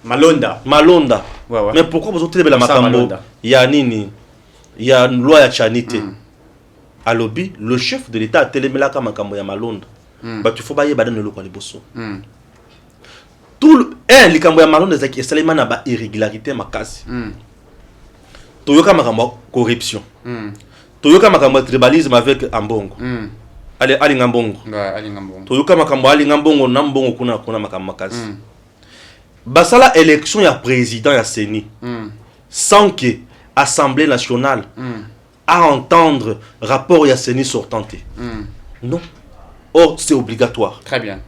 Malonda. Malonda. Ouais, ouais. Mais pourquoi vous avez la Makambo? Ya Nini. Ya loi ya Chanité. À lobby, le chef de l'État a télémelaka Makambo ya Malonda. Bah tu faut bailler baden le local bosso. Tout le likambo ya Malonda zaki esalema na ba irrégularité makasi. Toyoka makambo corruption. Toyoka makambo tribalisme avec Ambongo. Allez ali ngambongo. Ouais, ali ngambongo. Toyoka makambo ali ngambongo na mbongo kuna makambo makasi. Basala élection ya président ya Seni. Sans que Assemblée nationale à entendre rapport ya Seni sortante. Non. Or, c'est obligatoire. Très bien.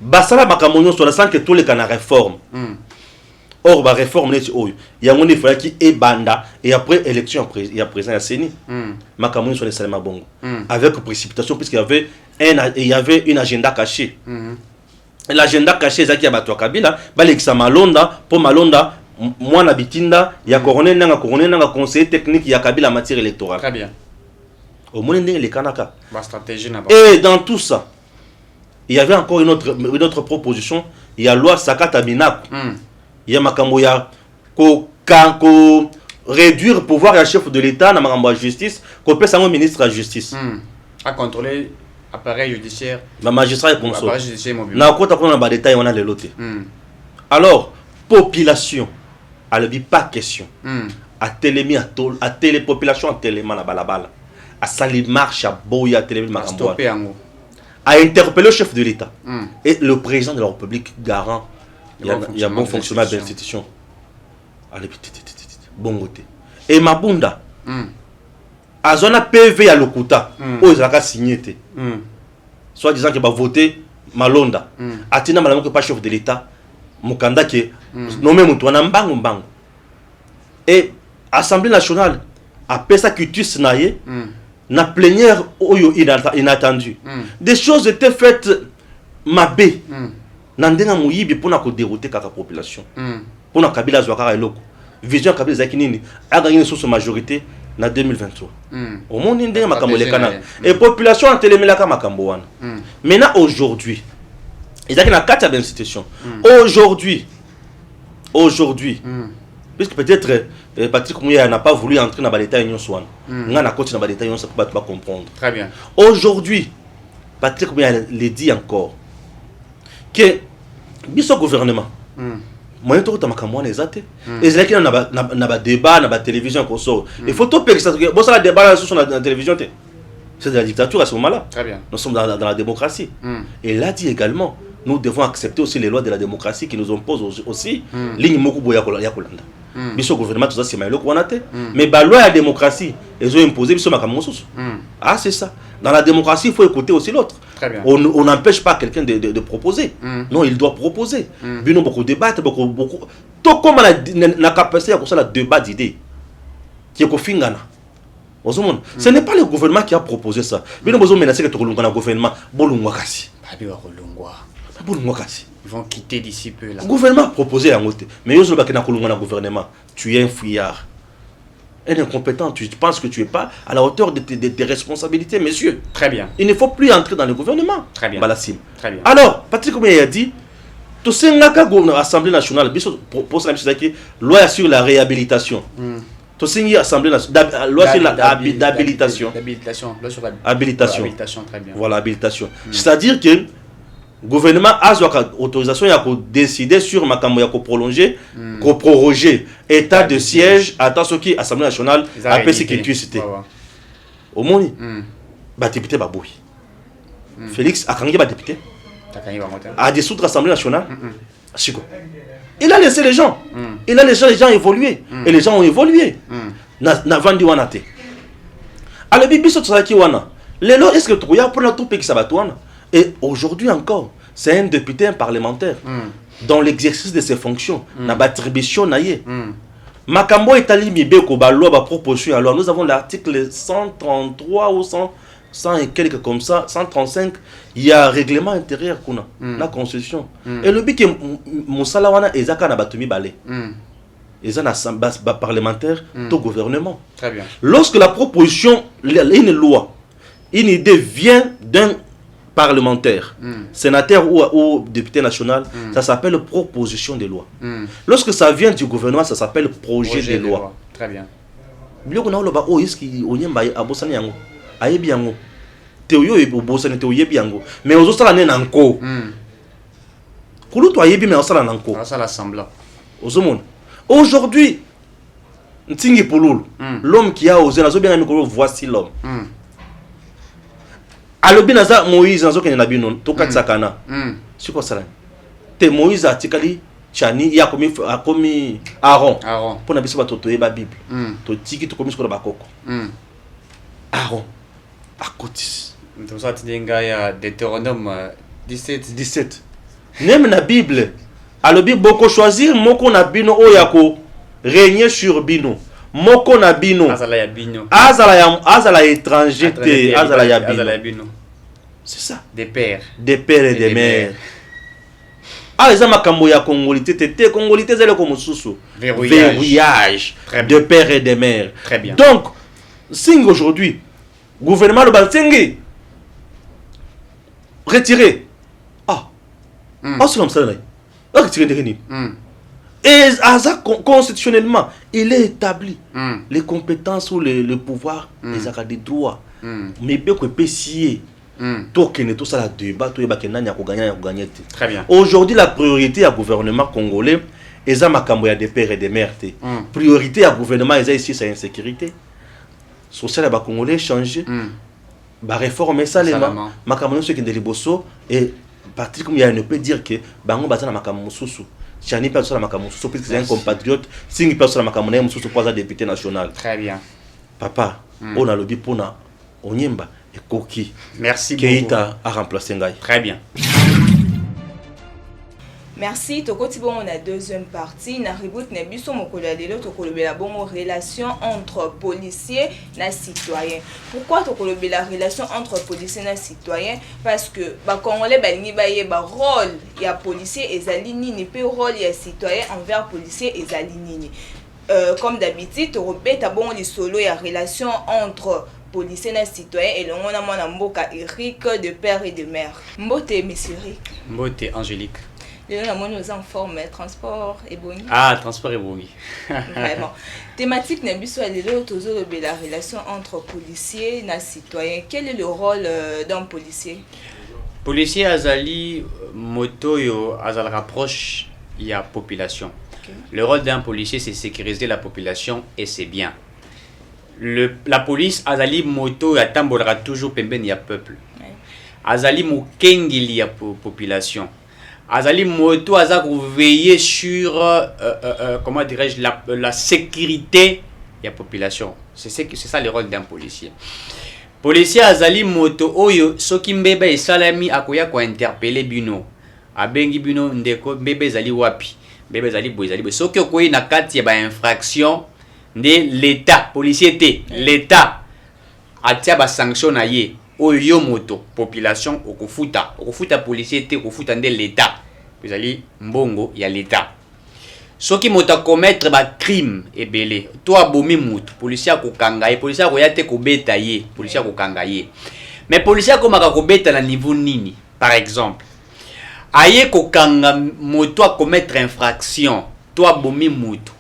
Basala Bakamonio sur la sang que tous les canards réforment. Or, la réforme, il y a un effort qui est banda et après élection, il y a présent à Seni. Makamonio sur les Salama Bongo. Avec précipitation, puisqu'il y avait un agenda caché. L'agenda caché, c'est qu'il y a Bato Kabila, Baleksa Malonda, pour Malonda, moi, Nabitinda, il y a coronel, conseiller technique, il y a Kabila en matière électorale. Très bien. Au moins, les Kanaka. Stratégie et dans tout ça, il y avait encore une autre proposition. Il y a loi Sakata Binak. Il y a Makamboya réduire le pouvoir du chef de l'État dans la justice, qu'on peut savoir ministre de la justice. À contrôler l'appareil judiciaire. Le magistrat est conso. L'appareil judiciaire mobile. On a les lotés. Alors, population, elle ne dit pas question. À télépopulation, à téléman, à balabala. À Salim marche à Boya a interpellé le chef de l'État et le président de la République garant il y a bon fonctionnement de l'institution. Bon côté. Et Mabunda a zona PV à Lokuta où ils ont signé soit disant qu'il va voter Malonda atina malamu que pas chef de l'État Mukanda qui nommé Mutwana Mbangu Mbangu et Assemblée nationale a pesa cutus naie na plénière inattendue. Des choses étaient faites mabé. Nandenga muyibi pour na dérouter la population. Pour na Kabila Zouakara eloko. Vision Kabila Zakinini a gagné sous majorité en 2023. Au monde ndenga makambo le kana. Et population en télémelaka makambo wana. Maintenant aujourd'hui, ils ont na 4 institutions. Aujourd'hui, puisque peut-être Patrick Mouya n'a pas voulu entrer dans l'État Union Swan. N'a pas continué dans l'État Union Swan pour pas comprendre. Très bien. Aujourd'hui, Patrick Mouya le dit encore que ce gouvernement, moi je suis en les athées. Et c'est là qu'il y a un débat dans la télévision. Il faut tout payer ça. Bon, ça, le débat sur la télévision, c'est de la dictature à ce moment-là. Très bien. Nous sommes dans la démocratie. Et là dit également, nous devons accepter aussi les lois de la démocratie qui nous imposent aussi. Ligne Mokubo Yakolanda. Biso gouvernement tout ça c'est maïlo qu'on a été. Mais la loi de la démocratie, ils ont imposé biso makamosos. Ah c'est ça. Dans la démocratie, il faut écouter aussi l'autre. Très bien. On n'empêche pas quelqu'un de proposer. Non, il doit proposer. Bino beaucoup débattre, beaucoup. Tout comme la capacité à faire le débat d'idées. Qui est fingana. Ce n'est pas le gouvernement qui a proposé ça. Bino besoin menacer que tout le gouvernement bolungwa kasi. Ils vont quitter d'ici peu là. Le gouvernement a proposé un autre. Mais il y a un gouvernement. Tu es un fouillard. un incompétent, tu penses que tu n'es pas à la hauteur de tes responsabilités, monsieur. Très bien. Il ne faut plus entrer dans le gouvernement. Très bien. Balassim. Très bien. Alors, Patrick Oumé a dit, tout ce que l'Assemblée nationale, pour la loi sur la réhabilitation. Tout ce qui est l'Assemblée nationale, loi sur l'habilitation. Habilitation. Très bien. Voilà, habilitation. C'est-à-dire que le gouvernement a l'autorisation de décider sur ma campagne pour prolonger, pour proroger état de siège à ce qui l'Assemblée nationale a fait ce que tu citais. Au moins, le député Baboui. Félix a quand député à dissoudre l'Assemblée nationale. Il a laissé les gens. Il a laissé les gens évoluer. Et les gens ont évolué. Na vandi wanate. Alors, bibiso tsaki wana. Lelo, est-ce que tu as pour la troupe qui s'abatouana? Et aujourd'hui encore, c'est un député, un parlementaire, dans l'exercice de ses fonctions, na battribution naïe. Makambo est allé mibeko ba loi ba proposition. Alors nous avons l'article 133 ou 100 et quelques comme ça, 135, il y a un règlement intérieur qu'on a, la constitution. Et le but que Moussala wana ezaka na batumi balé. Ils ont un parlementaire, tout gouvernement. Très bien. Lorsque la proposition, une loi, une idée vient d'un parlementaire, sénateur ou député national, ça s'appelle proposition de loi. Lorsque ça vient du gouvernement, ça s'appelle projet de loi. Très bien. Mais aux autres, on est encore. Pour toi, mais on s'en encore. Ça l'assemblée. Aujourd'hui, l'homme qui a osé, voici l'homme. Alobi naza Moïse nazo kene nabino to katsakana. Siko sala. Te Moïse atikali chani ya komi Aaron. Pour na biso ba toto yeba Bible. To tiki to komi siko ba koko. Aaron akotis. Donc ça tinga ya Deutéronome 17. Même na Bible alobi boko choisir moko na bino oyako régner sur bino. Moko na bino. Azala ya bino. Azala étranger te. Azala ya bino. C'est ça. Des pères. Des pères et des mères. Ah, les amakambo ya congolité. Te congolité zele comme susu. Verrouillage. De pères et des mères. Très bien. Donc, sing aujourd'hui, gouvernement de Baltingi. Retiré. Ah. C'est comme ça. Retiré de Réni. Et constitutionnellement, il est établi les compétences ou le pouvoir des accords des droits. Mais bien que PCA, tout ça, la débat, tout gagner. Très bien. Aujourd'hui, la priorité au gouvernement congolais, est des pères et des mères. Priorité au gouvernement, ici, c'est l'insécurité. Social à Congolais changer, réformer ça, les gens, Makambo, ceux qui sont des et Patrick, il ne peut dire que Bango Bazana Makambo Soussou. Chani personne makamu so puisque c'est un compatriote, singi personne makamu na mususu kwa député national. Très bien. Papa, on a le bipona onyemba et koki. Merci beaucoup. Keita a remplacé ngai. Très bien. Merci. Tokoti bon, on a deuxième partie. Na reboot na biso mokolo ya lelo tokolobela bongo relation entre policiers na citoyens. Pourquoi tokolobela relation entre policiers na citoyens? Parce que ba congolais balingi baye ba rôle ya policier ezali nini pe rôle ya citoyen envers policier ezali nini. Comme d'habitude, tokobeta bongo lisolo ya relation entre policiers et citoyens et l'on a mon mboka Eric de père et de mère. Mbote monsieur Eric. Mbote Angélique. Nous sommes en forme transport et boni. Ah, transport et boni. Vraiment. Thématique n'est plus la relation entre policiers et citoyens. Quel est le rôle d'un policier? Policier azali moto yo azal rapproche la population. Okay. Le rôle d'un policier c'est sécuriser la population et c'est bien. La police azali moto ya tambolera toujours pembeni ya peuple. Ouais. Azali mokengili ya population. Azali moto aza veiller sur comment dirais-je la sécurité de la population. C'est ça le rôle d'un policier. Policier azali moto oyo soki mbebe esalami akoya ko interpeller bino. Abengi bino ndeko mbebe zali wapi? Mbebe zali boy soki okoyi na kati ya ba infraction de l'état policier te l'état atia ba sanction na ye. Oyo moto population okufuta policier te okufuta nde l'état. Vous allez mbongo ya l'état. soki moto commettre ba crime ebele to abomi mutu policier akokanga ye policier akoya te kobeta ye policier akokanga ye mais policier akomaka kobeta na niveau nini par exemple aye kokanga moto a commettre infraction to abomi mutu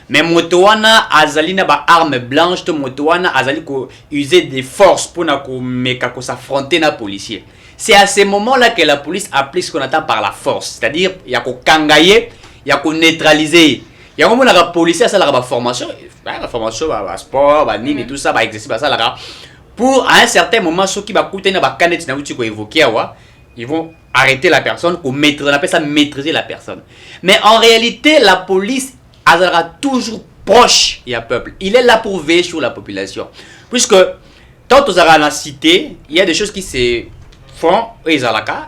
mais moto wana azali na ba arme blanche to moto wana azali ko user des forces pour na ko meka ko s'affronter na policier. C'est à ce moment-là que la police applique ce qu'on attend par la force, c'est-à-dire il y a ko kangaye, il y a ko neutraliser. Il y a comme la policier ça la formation, la formation ba sport, ba nini tout ça, ba exercice ba ça la pour à un certain moment ceux qui va coûter na ba canette na uti ko évoquer wa, ils vont arrêter la personne pour maîtriser, on appelle ça maîtriser la personne. Mais en réalité la police elle sera toujours proche du peuple. Il est là pour veiller sur la population. Puisque, tant aux la cité, il y a des choses qui se font, et ils ont la cas,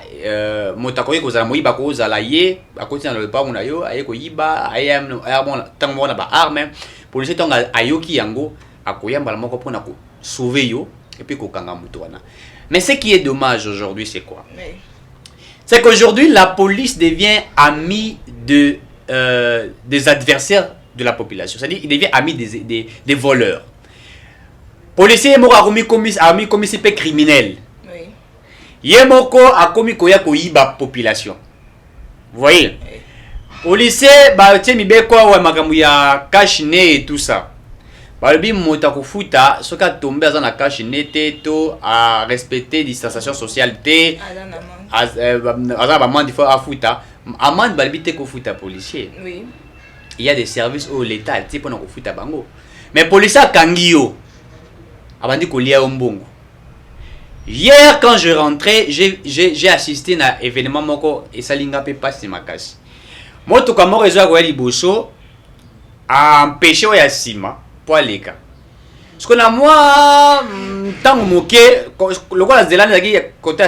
motakoye ko zala moyiba ko zala ye, à côté dans le pas on a yo, aye ko yiba, aye bon tant bon ba arme, policier tant ayoki yango, akoyamba la moko pona ko sauver yo et puis ko kanga mutu wana. Mais ce qui est dommage aujourd'hui, c'est quoi? C'est qu'aujourd'hui la police devient amie des adversaires de la population. C'est-à-dire qu'il devient ami des voleurs. Policier moko a commis criminel. Oui. Yemoko a commis koya koyiba population. Vous voyez? Oui. Policier ba tie mibeko wa makambo ya cash ne et tout ça. Ba bi mota ko futa soka tomber dans la cash ne to à respecter distanciation sociale te. Azana ba mandi faut a futa. Amande balbite ko futa policier. Oui. Il y a des services où l'État est pour nous futa bango. Mais policier kangio. Abandi ko lia ombongo. Hier quand je rentrais, j'ai assisté à un événement moko et ça linga pe passe makasi. Moto kamo rezo ko yali boso a empêché ya sima pour aller ka. Ce qu'on a moi tant moqué le quoi la Zélande qui côté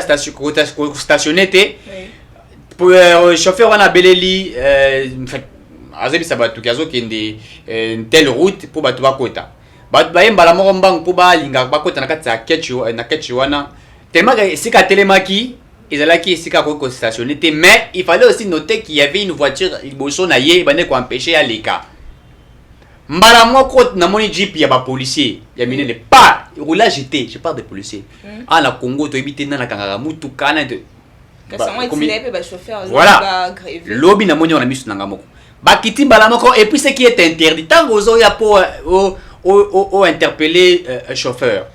stationné te. Pour chauffeur on a beleli azebi sabatu kazo kende telle route pour batu bakota batu bayemba la morombango pour ba linga bakota na kati ya ketchu wana tellement sika telemaki ezalaki sika ko stationné te mais il fallait aussi noter qu'il y avait une voiture iboso na ye bane ko empêcher ya leka mbala moko na moni jeep ya ba policier ya minene pas roulage était je parle de policiers ah na Congo to ebité na kangaka mutu kana de voilà lobby na moni on a mis sur nanga moko bakiti bala moko et puis ce qui est interdit tant aux ya pour interpeller un chauffeur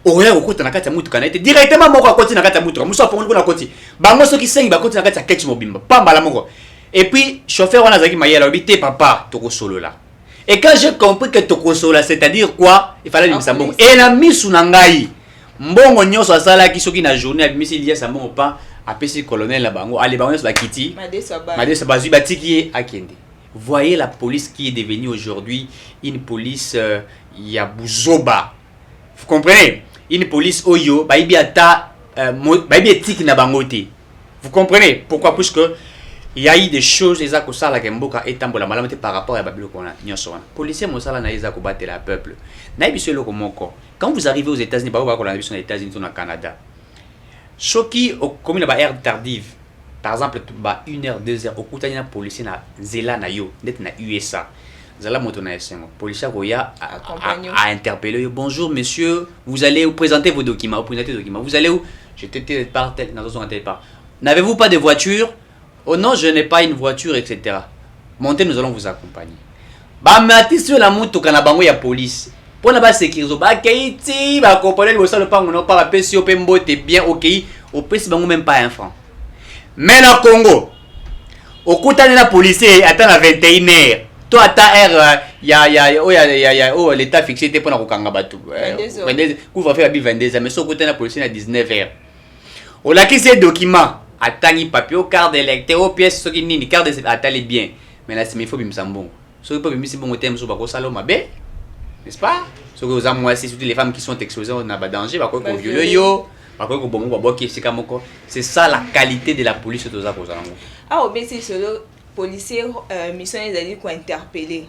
oya okota na kati ya mutu kana ete directement moko akoti na kati ya mutu muso apongo na koti bango soki sengi bakoti na kati ya ketch mobimba pamba la moko et puis chauffeur wana zaki mayela obité papa toko solo là et quand j'ai compris que toko solo c'est-à-dire quoi il fallait limisa mbongo et la misu na ngai mbongo nyoso asala ki soki na journée abimisi liya sa mbongo pa apesi colonel la bango allez bango ba kiti madesa bazui batiki akende. Voyez la police qui est devenue aujourd'hui une police ya buzoba. Vous comprenez? Une police oyo baibi ata baibi éthique na bangote. Vous comprenez pourquoi? Puisque il y a eu des choses les akosa la kemboka etambola malamete par rapport à babilo kona nyonso wana. Policier mosala na eza ko battre la peuple. Na biso loko moko. Quand vous arrivez aux États-Unis, ba ko na biso na États-Unis ou na Canada. Choki au commune ba air tardive. Par exemple, ba 1 heure 2 heures au kutani na policier na zela na yo net na USA. Zala moto na esengo. Policier koya a interpellé. Bonjour monsieur, vous allez vous présenter vos documents, vous présentez vos documents. Vous allez où? J'étais telle part telle part. N'avez-vous pas de voiture? Oh non, je n'ai pas une voiture, etc. Montez, nous allons vous accompagner. Ba mati sur la moto kana bango ya police. Pour na ba sécuriser ba keiti ba accompagner le sol pas on pas la PCO pembo te bien OK. Au prix bango même pas un franc. Mais na Congo, au kutani na policier attend à 21h. Toi attends ya l'état fixé te pour na kokanga batu. 22 couvre faire 22h mais so kutani na policier na 19h. On a qui ces documents attends papier carte d'électeur pièces ce qui ni carte attendez bien. Mais là c'est il faut bimsambongo. Ce qui peut bimsi bongo thème so ba ko salo mabe. N'est-ce pas? Ce que vous avez moi c'est surtout les femmes qui sont exposées on a ba danger ba ko violer yo. C'est ça la qualité de la police aux Akozango. Ah, obéissez sur le policier mission les qu'on interpeller.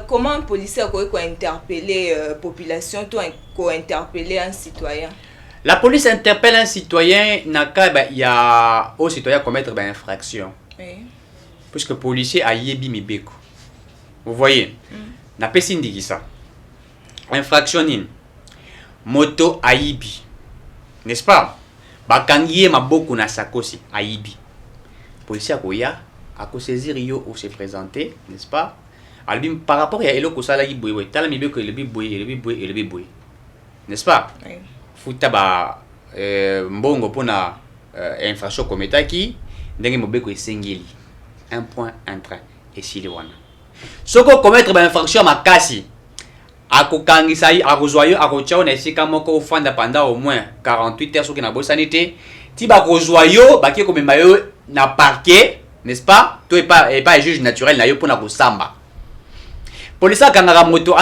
Comment un policier peut interpeller population, toi interpeller un citoyen? La police interpelle un citoyen, il y a au citoyen commettre une infraction. Oui. puisque policier a yebi mibeko. Vous voyez, na pesi ndiki ça. Infraction in moto aibi, n'est-ce pas? Bakangiye maboko na sakosi aibi. Policier akoya ako saisir yo ou se présenter, n'est-ce pas? Albim par rapport à eloko sala yi boye, tala mibeko elebi boye, n'est-ce pas? Oui. Futa ba mbongo pona infraction kometaki ndenge mobeko esengeli 1 point 1 train esili wana. Soko commettre ba infraction makasi akokangisa yi akozwayo akochao na esika moko ofanda pendant au moins 48 heures soki na bosanité ti bakozwayo baki komema yo na parquet, n'est-ce pas? To pas juge naturel na yo pona kosamba. Police akangaka moto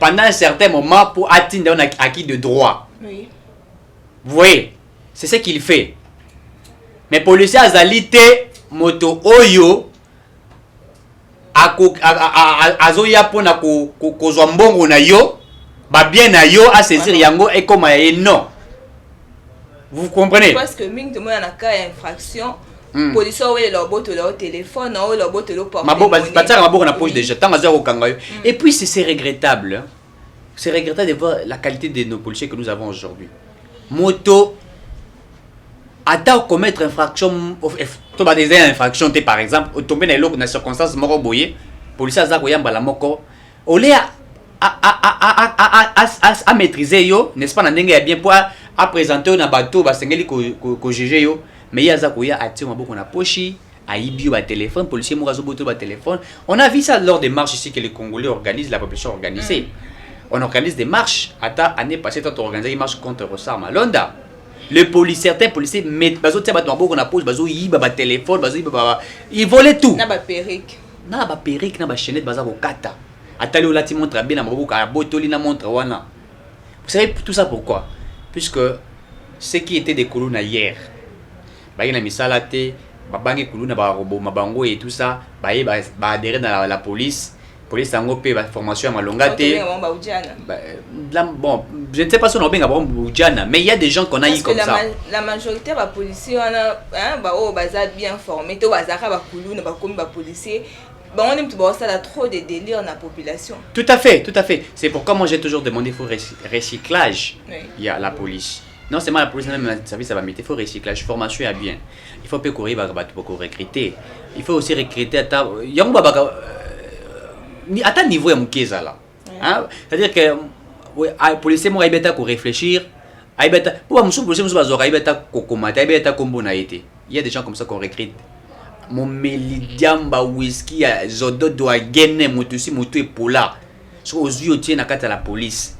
pendant un certain moment pour atteindre un acquis de droit. Oui. Vous voyez, c'est ce qu'il fait. Mais policier azalité moto oyo azoya pona kozwa mbongo na yo ba bien na yo a saisir yango et comme non. Vous comprenez? Parce que ming de moi na cas infraction policier ouais leur botte leur téléphone ou leur botte leur portable. Maboko na poche déjà tant azo kanga yo. Et puis c'est regrettable. Hein? C'est regrettable de voir la qualité de nos policiers que nous avons aujourd'hui. Moto ata commettre infraction to ba des infractions par exemple tomber na loko na circonstance moko boye policier aza ko yamba la moko ole a maîtriser yo, n'est-ce pas, na ndenge ya bien pour à présenter na bateau ba sengeli ko juger yo, mais yaza ko ya ati maboko na pochi aibi ba téléphone policier mo razo boto ba téléphone. On a vu ça lors des marches ici que les Congolais organisent, la population organisée. On organise des marches. Attends, année passée, on a organisé une marche contre Rossard Malonda. Certains policiers mettent bazo tia bato maboko na poche, bazo yiba ba téléphone, bazo yiba ils volaient tout. Na ba perruque. Na ba perruque, na ba chaînette, baza ko kata. Atali olati montre bien na maboko ka botoli na montre wana. Vous savez tout ça pourquoi? Puisque ceux qui étaient des colons hier, ba na misala te, ba bangi kuluna ba robo mabango et tout ça, ba adhérer dans la police. Police sango pe ba formation à malonga te. Bon, je ne sais pas si on a bien Boudjana, mais il y a des gens qu'on a eu comme ça. La majorité des policiers, on a bien formé, to bazaka ba kuluna ba komi ba policier. On aime tout ça, là trop de délire dans la population. Tout à fait, tout à fait. C'est pourquoi moi j'ai toujours demandé il faut recyclage. Oui. Il y a la police. Non seulement la police, même le service ça va mettre, il faut recyclage, formation à bien. Il faut pas courir pour recruter. Il faut aussi recruter à ta à niveau ya mukeza là. Hein? C'est-à-dire que les policiers moi ibeta ko réfléchir, ibeta pour musu policier musu bazoka ibeta ko komata ibeta kombo na été. Il y a des gens comme ça qu'on recrute. Mon melidiamba whisky ya zodo do agene mutusi mutu epola. So ozu tie na kata la police.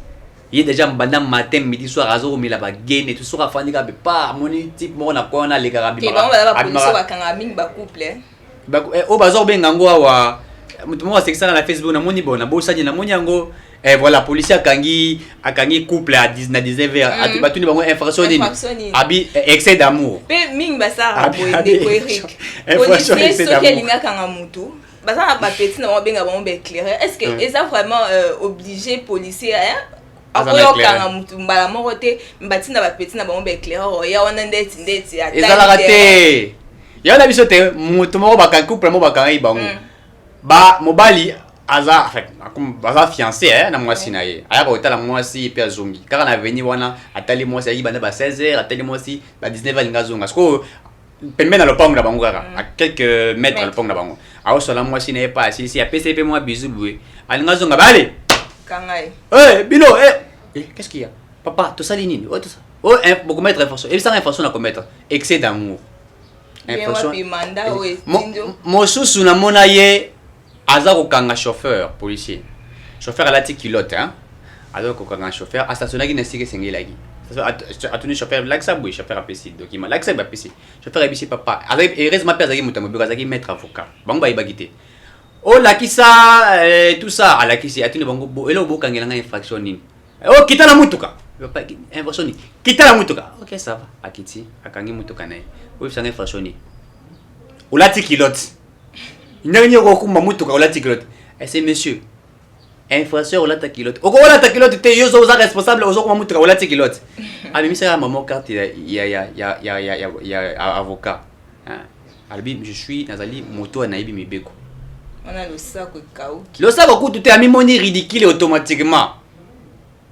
Il y a des gens bandam matin midi soir azo mi la bagene tout sera fandika be pas moni type mo na ko na le karabi. Ke ba ba policier ba kanga ming ba couple. Ba o bazo benga ngo wa mutu mo sekisa na Facebook na moni bona bosa na moni yango voilà policier akangi couple à 19 heures atu batuni bango infraction ni abi excès d'amour pe ming basara boende ko Eric policier so kelinga kanga mutu basara ba petit na benga bango be éclairer est-ce que est ça vraiment obligé policier akoyo kanga mutu mbala moko te mbatina ba petit na bango be éclairer ya wana ndeti ata ezala raté ya na biso te mutu moko bakangi couple mo bakangi bango ba mobali aza baza fiancé na mwasi na ye aya ko tala mwasi pe azongi kaka na veni wana atali mwasi ayi bana ba 16h atali mwasi ba 19h linga zonga sko pembe na lopango na bango kaka à quelques mètres na lopango na bango awo sola mwasi na ye pa si a PCP moi bizu boué alinga zonga ba allez kangai bilo qu'est-ce qu'il y a papa to sali nini oh tout ça beaucoup mettre infraction et ça infraction na commettre excès d'amour infraction mosusu na mona ye aza kokanga chauffeur policier chauffeur alati kilote hein aza kokanga chauffeur astationnaki na sike sengelaki atuni chauffeur laksa boy chauffeur apesi document laksa ba pesi chauffeur ebisi papa avec heureusement pe azaki mutambo biko azaki maître avocat bango ba ibagite oh lakisa tout ça alakisi atuni bango bo elo bo kangela nga infraction nini oh kita na mutuka infraction ni kita na mutuka OK ça va akiti akangi mutuka nae oui ça infraction ni ulati kilote N'y a pas de mutuka ou la tikilote. Et c'est monsieur. Infraction ou la takilote. Au la takilote, tu es responsable aux mutuka ou la tikilote. Ah, mais c'est à maman carte, il y a avocat. Albi, je suis Nazali moto à Naïbi Mibeko. On a le sac au chaos. Le sac au tout est à mi-moni ridicule automatiquement.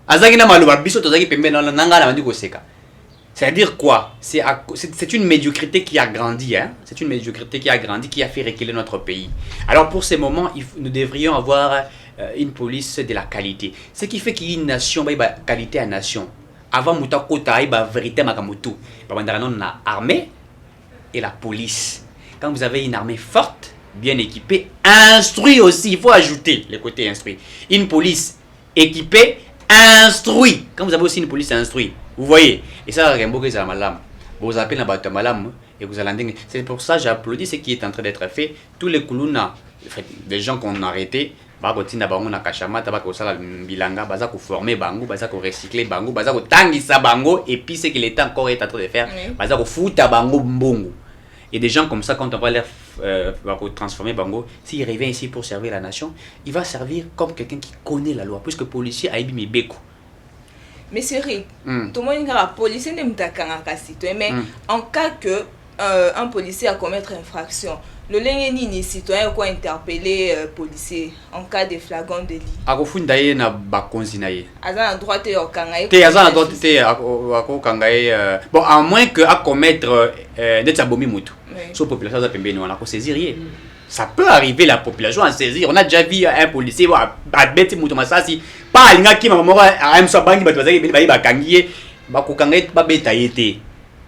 Azagina Malouba, Bisso Tozaki Pembe dans la Nanga la Seka. C'est-à-dire quoi? C'est une médiocrité qui a grandi, hein? C'est une médiocrité qui a grandi, qui a fait reculer notre pays. Alors pour ces moments, nous devrions avoir une police de la qualité. Ce qui fait qu'il y a une nation, qualité à nation. Avant Moutakota, il y a vérité Makamutu. On a armée et la police. Quand vous avez une armée forte, bien équipée, instruite aussi, il faut ajouter le côté instruit. Une police équipée, instruite. Quand vous avez aussi une police instruite, vous voyez. Et ça, vous appelez la bateau malam et vous allez. C'est pour ça que j'applaudis ce qui est en train d'être fait. Tous les Koulouna, les gens qu'on a arrêtés, bakotina bango na kachamata bakosala bilanga baza ko former bango baza ko recycler bango baza ko tangisa bango et puis ce qu'il est encore en train de faire baza ko futa bango mbongo. Et des gens comme ça, quand on va les transformer bango, s'il revient ici pour servir la nation, il va servir comme quelqu'un qui connaît la loi, puisque policier a émis Beko. Mais c'est vrai, tout le monde a policier n'est pas citoyen, mais en cas que un policier a commettre infraction, le ni citoyen quoi interpeller policier en cas de flagrant délit. Akofunda ye na bakonzi na ye. Azana droite yo kangaye. Te azana droite te ako kangaye bon à moins que à commettre d'être abomi mutu. Sur population za pembeni on a ko saisir ye. Ça peut arriver la population à saisir. On a déjà vu un policier ba bête mutu masasi pas alinga ki mama a am so bangi ba tozaki ba kangiye ba ko kangaye ba beta yete.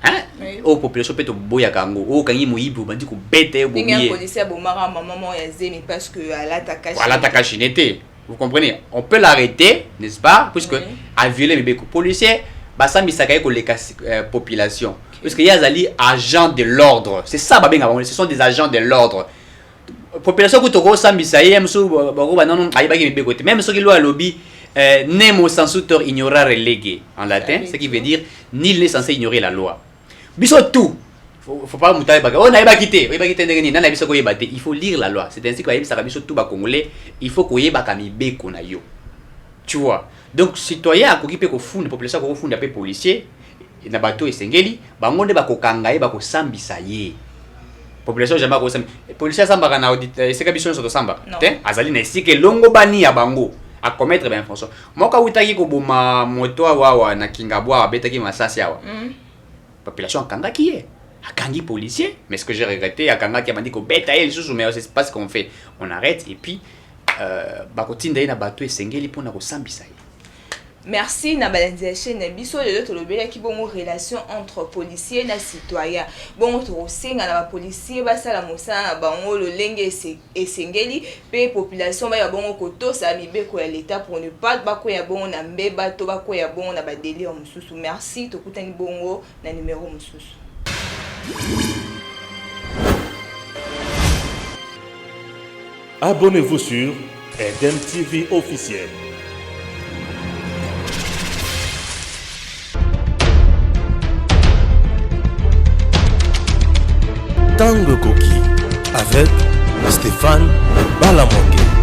Hein? Oh population peut boya kango oh kangi moyibu bandi ko bête bo mié. Policier bo mara maman ya zemi parce que à l'attaque. Voilà l'attaque chinete. Vous comprenez? On peut l'arrêter, n'est-ce pas? Puisque à violer bébé policier ba sambi sakaye ko les population. Parce qu'il y a des agents de l'ordre. C'est ça babenga ce sont des agents de l'ordre. Population ko toko sambi saye mso bako ba non ayi ba ki bébé côté même ceux qui lo lobby nemo sensutor ignorare lege en latin, ce qui veut dire nul n'est censé ignorer la loi. Biso tout. Faut pas moutar baga. Oh na ba quitter ndengeni na biso ko yebate. Il faut lire la loi. C'est ainsi que yebisa biso tout ba congolais, il faut ko yebaka mibeko na yo. Tu vois. Donc citoyen akoki pe ko funda population ko funda pe policier na bato esengeli bango nde bakokanga ye bakosambisa ye. Population jamais ko sambi. Policier samba kana audit c'est ka biso so samba. Te azali na sike longo bani ya bango à commettre ben fonction. Moka utaki ko boma moto wa na kingabwa betaki masasi awa. Population akanga qui est akangi policier, mais ce que j'ai regretté akanga qui m'a dit que bêta et les choses mais c'est pas ce qu'on fait, on arrête et puis bakotinda na bato esengeli pona ko sambisa. Merci na balanzation na biso le to lobela ki bongo relation entre policier na citoyen. Bongo to senga na ba policier ba sala mosana bango le lenge esengeli pe population ba ya bongo ko to sa mibeko ya l'état pour ne pas ba ko ya bongo na mbeba to ba ko ya bongo na ba délire mususu. Merci to kutani bongo na numéro mususu. Abonnez-vous sur Eden TV officiel. Tango Koki avec Stéphane Balamongue.